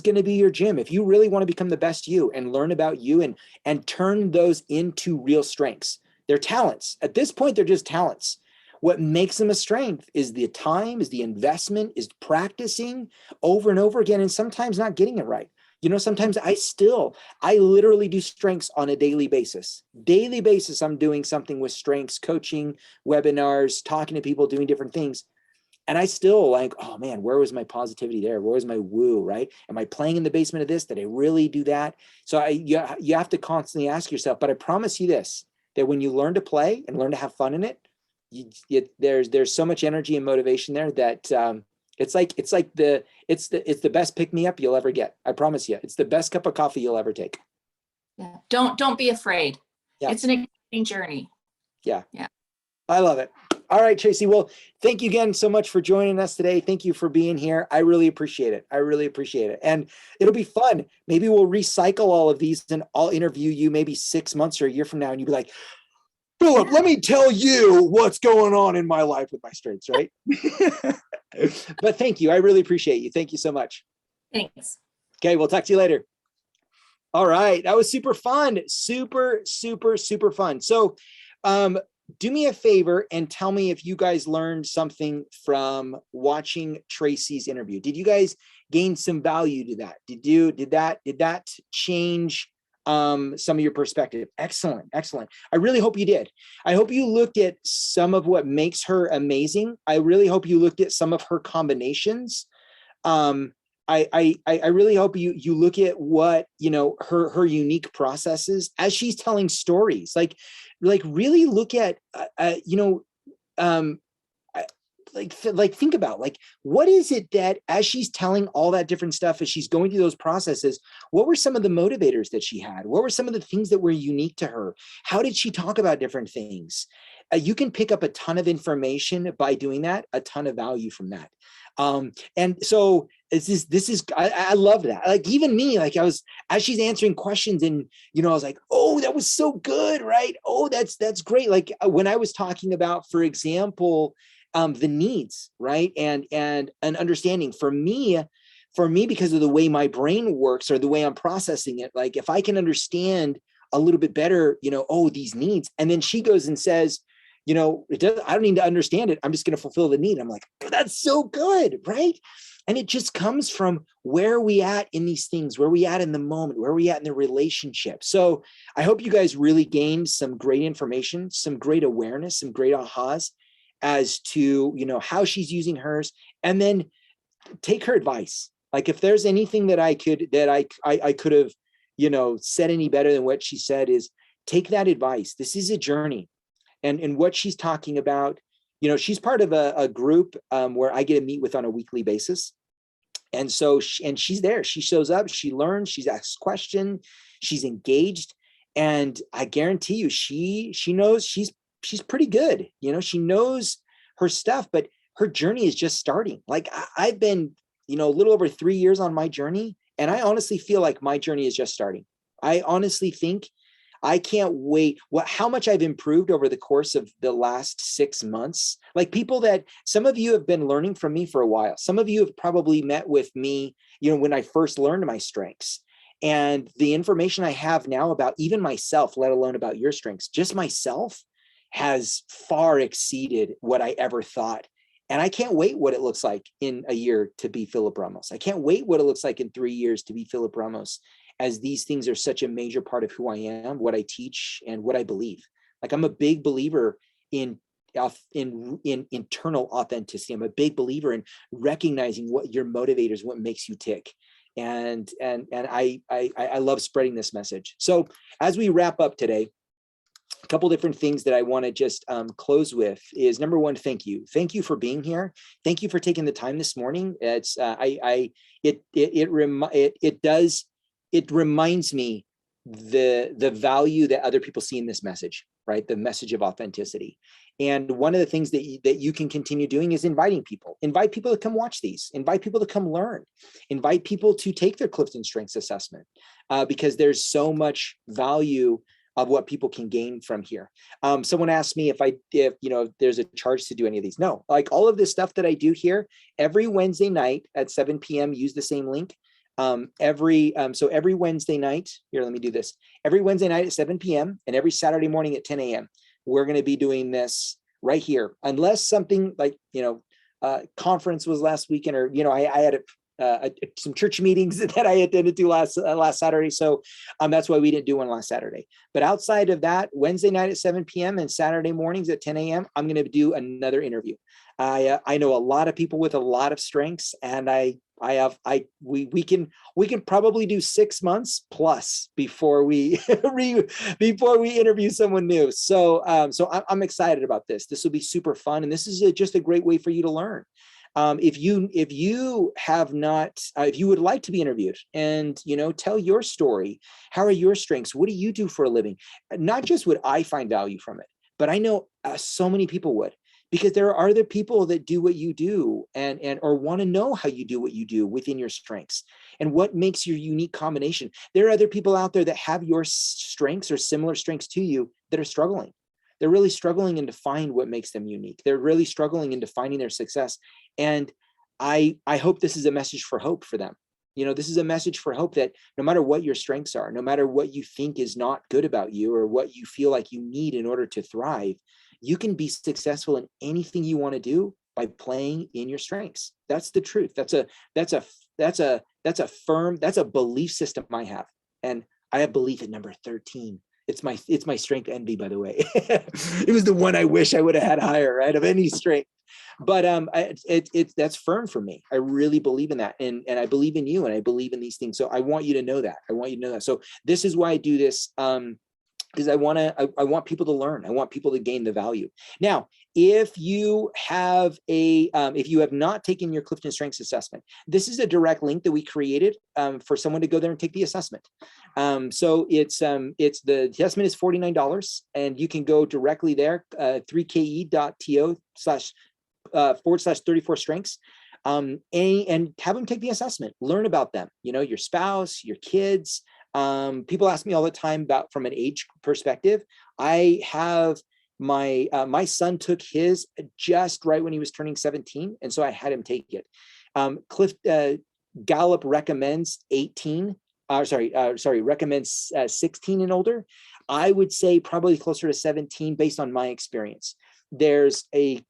going to be your gym. If you really want to become the best you and learn about you and turn those into real strengths, they're talents. At this point, they're just talents. What makes them a strength is the time, is the investment, is practicing over and over again, and sometimes not getting it right. Sometimes I literally do strengths on a daily basis. Daily basis, I'm doing something with strengths, coaching, webinars, talking to people, doing different things. And I still like, oh man, where was my positivity there? Where was my woo, right? Am I playing in the basement of this? Did I really do that? So you have to constantly ask yourself, but I promise you this, that when you learn to play and learn to have fun in it, there's so much energy and motivation there that it's the best pick me up you'll ever get. I promise you, it's the best cup of coffee you'll ever take. Yeah. Don't be afraid. Yeah. It's an exciting journey. Yeah. Yeah. I love it. All right, Tracy. Well, thank you again so much for joining us today. Thank you for being here. I really appreciate it. And it'll be fun. Maybe we'll recycle all of these and I'll interview you maybe 6 months or a year from now. And you'll be like, Philip, let me tell you what's going on in my life with my strengths, right? But thank you. I really appreciate you. Thank you so much. Thanks. Okay, we'll talk to you later. All right. That was super fun. Super, super, super fun. So do me a favor and tell me if you guys learned something from watching Tracy's interview. Did you guys gain some value to that? Did that change some of your perspective? Excellent. I really hope you did. I hope you looked at some of what makes her amazing. I really hope you looked at some of her combinations. I really hope you look at what, her unique processes as she's telling stories, like really look at, think about what is it that as she's telling all that different stuff, as she's going through those processes, what were some of the motivators that she had? What were some of the things that were unique to her? How did she talk about different things? You can pick up a ton of information by doing that, a ton of value from that. And so I love that. Like even me, as she's answering questions and, I was like, oh, that was so good. Right. Oh, that's great. Like when I was talking about, for example, the needs, right. And an understanding for me, because of the way my brain works or the way I'm processing it, like if I can understand a little bit better, these needs. And then she goes and says, I don't need to understand it. I'm just going to fulfill the need. I'm like, that's so good. Right. And it just comes from where we at in these things, where we at in the moment, where we at in the relationship. So I hope you guys really gained some great information, some great awareness, some great ahas as to, how she's using hers, and then take her advice. Like if there's anything that I could have, said any better than what she said, is take that advice. This is a journey. And what she's talking about, she's part of a group where I get to meet with on a weekly basis. And so, she's there, she shows up, she learns, she's asked questions, she's engaged. And I guarantee you, she knows she's pretty good. She knows her stuff, but her journey is just starting. Like I've been a little over 3 years on my journey, and I honestly feel like my journey is just starting. I honestly think I can't wait how much I've improved over the course of the last 6 months. Like some of you have been learning from me for a while. Some of you have probably met with me, when I first learned my strengths, and the information I have now about even myself, let alone about your strengths, just myself, has far exceeded what I ever thought. And I can't wait what it looks like in a year to be Philip Ramos. I can't wait what it looks like in 3 years to be Philip Ramos, as these things are such a major part of who I am, what I teach, and what I believe. Like, I'm a big believer in internal authenticity. I'm a big believer in recognizing what your motivators, what makes you tick. And I love spreading this message. So as we wrap up today, a couple different things that I want to just close with is, number one, thank you. Thank you for being here. Thank you for taking the time this morning. It's it reminds me the value that other people see in this message, right? The message of authenticity. And one of the things that you can continue doing is invite people to come watch these, invite people to come learn, invite people to take their Clifton Strengths assessment, because there's so much value of what people can gain from here. Someone asked me if there's a charge to do any of these. No, like, all of this stuff that I do here every Wednesday night at 7 p.m. use the same link. Every Wednesday night, here, let me do this. Every Wednesday night at 7 p.m. and every Saturday morning at 10 a.m. we're going to be doing this right here, unless something like, conference was last weekend, or, I had some church meetings that I attended to last Saturday. So that's why we didn't do one last Saturday. But outside of that, Wednesday night at 7 p.m. and Saturday mornings at 10 a.m., I'm going to do another interview. I know a lot of people with a lot of strengths, and we can probably do 6 months plus before we before we interview someone new. So I'm excited about this. This will be super fun, and this is just a great way for you to learn. If you have not, if you would like to be interviewed and, tell your story, how are your strengths? What do you do for a living? Not just would I find value from it, but I know so many people would, because there are other people that do what you do and or want to know how you do what you do within your strengths and what makes your unique combination. There are other people out there that have your strengths or similar strengths to you that are struggling. They're really struggling in to find what makes them unique. They're really struggling in defining their success. And I hope this is a message for hope for them. This is a message for hope that no matter what your strengths are, no matter what you think is not good about you or what you feel like you need in order to thrive, you can be successful in anything you want to do by playing in your strengths. That's the truth. That's a belief system I have. And I have belief at number 13. It's my strength envy, by the way. It was the one I wish I would have had higher, right, of any strength. But that's firm for me. I really believe in that, and I believe in you, and I believe in these things. So I want you to know that. So this is why I do this. Because I want people to learn. I want people to gain the value. Now, if you have not taken your Clifton Strengths assessment, this is a direct link that we created for someone to go there and take the assessment. So the assessment is $49, and you can go directly there, 3ke.to//34 strengths. And have them take the assessment, learn about them, your spouse, your kids. People ask me all the time about from an age perspective. I have my son took his just right when he was turning 17. And so I had him take it. Gallup recommends 18. Recommends 16 and older. I would say probably closer to 17 based on my experience. There's an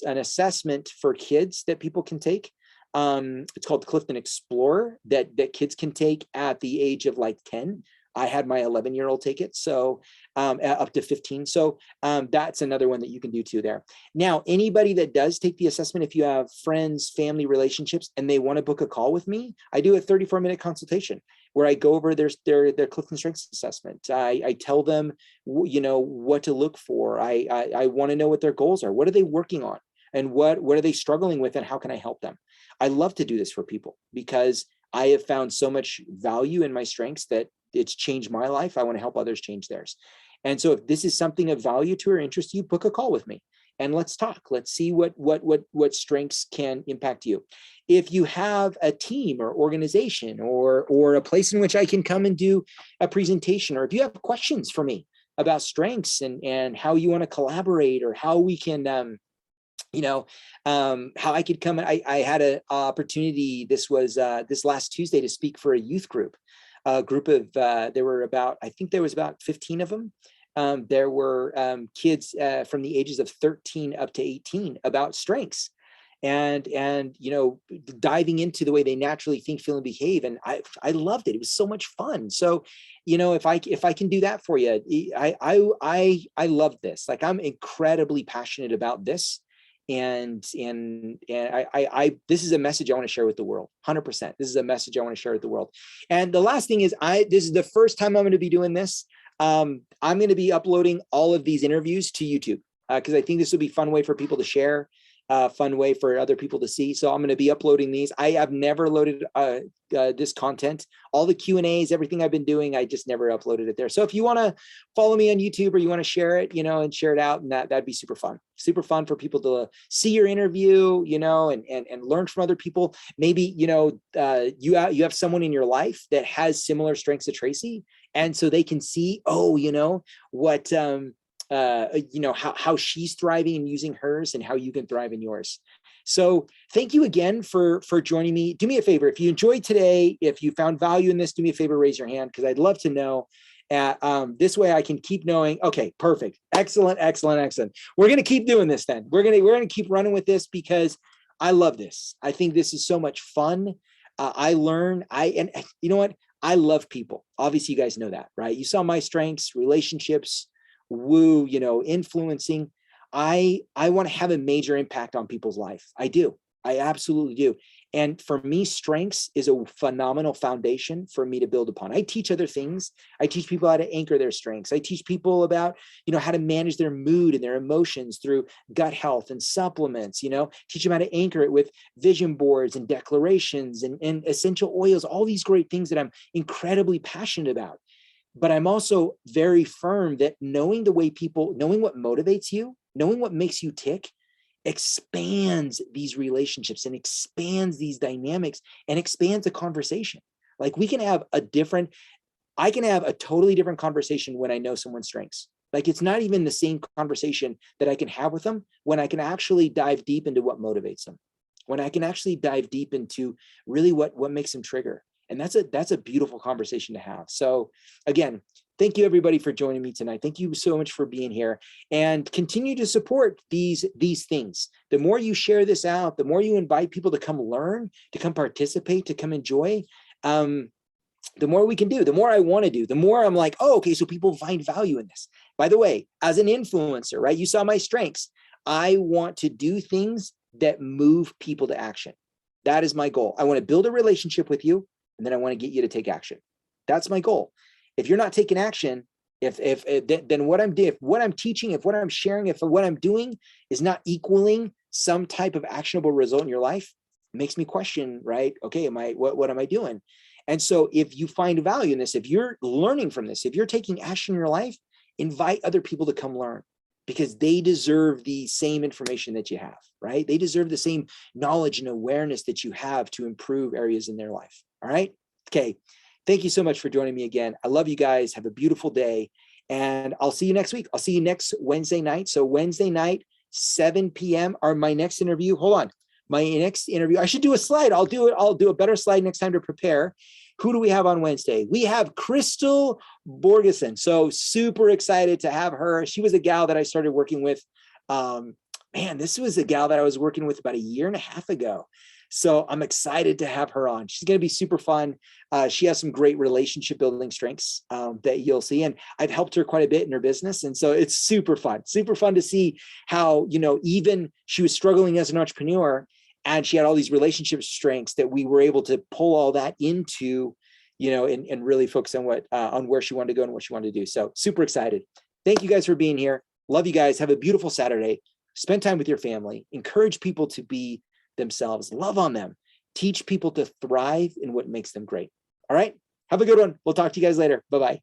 assessment for kids that people can take. It's called Clifton Explorer that kids can take at the age of like 10. I had my 11-year-old take it, so up to 15. So that's another one that you can do too there. Now, anybody that does take the assessment, if you have friends, family, relationships, and they want to book a call with me, I do a 34-minute consultation where I go over their Clifton Strengths assessment. I tell them, what to look for. I want to know what their goals are. What are they working on? And what are they struggling with, and how can I help them? I love to do this for people because I have found so much value in my strengths that it's changed my life. I want to help others change theirs. And so if this is something of value to or interest you, book a call with me. and let's talk. Let's see what strengths can impact you. If you have a team or organization or a place in which I can come and do a presentation, or if you have questions for me about strengths and how you want to collaborate, or how we can how I could come. I had an opportunity. This was this last Tuesday to speak for a youth group, a group of there were about, I think there was about 15 of them. There were kids from the ages of 13 up to 18 about strengths, and diving into the way they naturally think, feel, and behave. And I loved it. It was so much fun. So if I can do that for you, I love this. Like, I'm incredibly passionate about this. And I this is a message I want to share with the world. 100%. This is a message I want to share with the world. And the last thing is, this is the first time I'm going to be doing this. I'm going to be uploading all of these interviews to YouTube, because I think this will be a fun way for people to share, fun way for other people to see. So I'm going to be uploading these. I have never loaded this content, all the Q&As, everything I've been doing, I just never uploaded it there. So if you want to follow me on YouTube, or you want to share it, and share it out, and that'd be super fun for people to see your interview, and learn from other people. Maybe, you have someone in your life that has similar strengths to Tracy. And so they can see, what, how she's thriving and using hers, and how you can thrive in yours. So thank you again for joining me. Do me a favor. If you enjoyed today, if you found value in this, do me a favor, raise your hand, because I'd love to know. This way I can keep knowing, okay, perfect. Excellent. We're going to keep doing this then. We're going to keep running with this, because I love this. I think this is so much fun. I learn, and you know what? I love people. Obviously, you guys know that, right? You saw my strengths, relationships, influencing. I want to have a major impact on people's life. I do. I absolutely do. And for me, strengths is a phenomenal foundation for me to build upon. I teach other things. I teach people how to anchor their strengths. I teach people about, how to manage their mood and their emotions through gut health and supplements, teach them how to anchor it with vision boards and declarations and essential oils, all these great things that I'm incredibly passionate about. But I'm also very firm that knowing what motivates you, knowing what makes you tick, expands these relationships and expands these dynamics and expands the conversation. Like, I can have a totally different conversation when I know someone's strengths. Like, it's not even the same conversation that I can have with them when I can actually dive deep into what motivates them, when I can actually dive deep into really what makes them trigger. And that's a beautiful conversation to have. So again, thank you everybody for joining me tonight. Thank you so much for being here, and continue to support these things. The more you share this out, the more you invite people to come learn, to come participate, to come enjoy, the more we can do, the more I want to do, the more I'm like, oh, okay, so people find value in this. By the way, as an influencer, right? You saw my strengths. I want to do things that move people to action. That is my goal. I want to build a relationship with you, and then I want to get you to take action. That's my goal. If you're not taking action, then what I'm doing, if what I'm teaching, if what I'm sharing, if what I'm doing is not equaling some type of actionable result in your life, it makes me question, right? Okay, what am I doing? And so if you find value in this, if you're learning from this, if you're taking action in your life, invite other people to come learn, because they deserve the same information that you have, right? They deserve the same knowledge and awareness that you have to improve areas in their life. All right. Okay. Thank you so much for joining me again. I love you guys. Have a beautiful day. And I'll see you next week. I'll see you next Wednesday night. So Wednesday night, 7 p.m. are my next interview. Hold on. My next interview. I should do a slide. I'll do a better slide next time to prepare. Who do we have on Wednesday? We have Crystal Borgeson. So super excited to have her. She was a gal that I started working with. This was a gal that I was working with about 1.5 years ago. So I'm excited to have her on. She's going to be super fun. She has some great relationship building strengths that you'll see. And I've helped her quite a bit in her business. And so it's super fun to see how, even she was struggling as an entrepreneur, and she had all these relationship strengths that we were able to pull all that into, and really focus on on where she wanted to go and what she wanted to do. So super excited. Thank you guys for being here. Love you guys. Have a beautiful Saturday. Spend time with your family. Encourage people to be themselves. Love on them. Teach people to thrive in what makes them great. All right. Have a good one. We'll talk to you guys later. Bye-bye.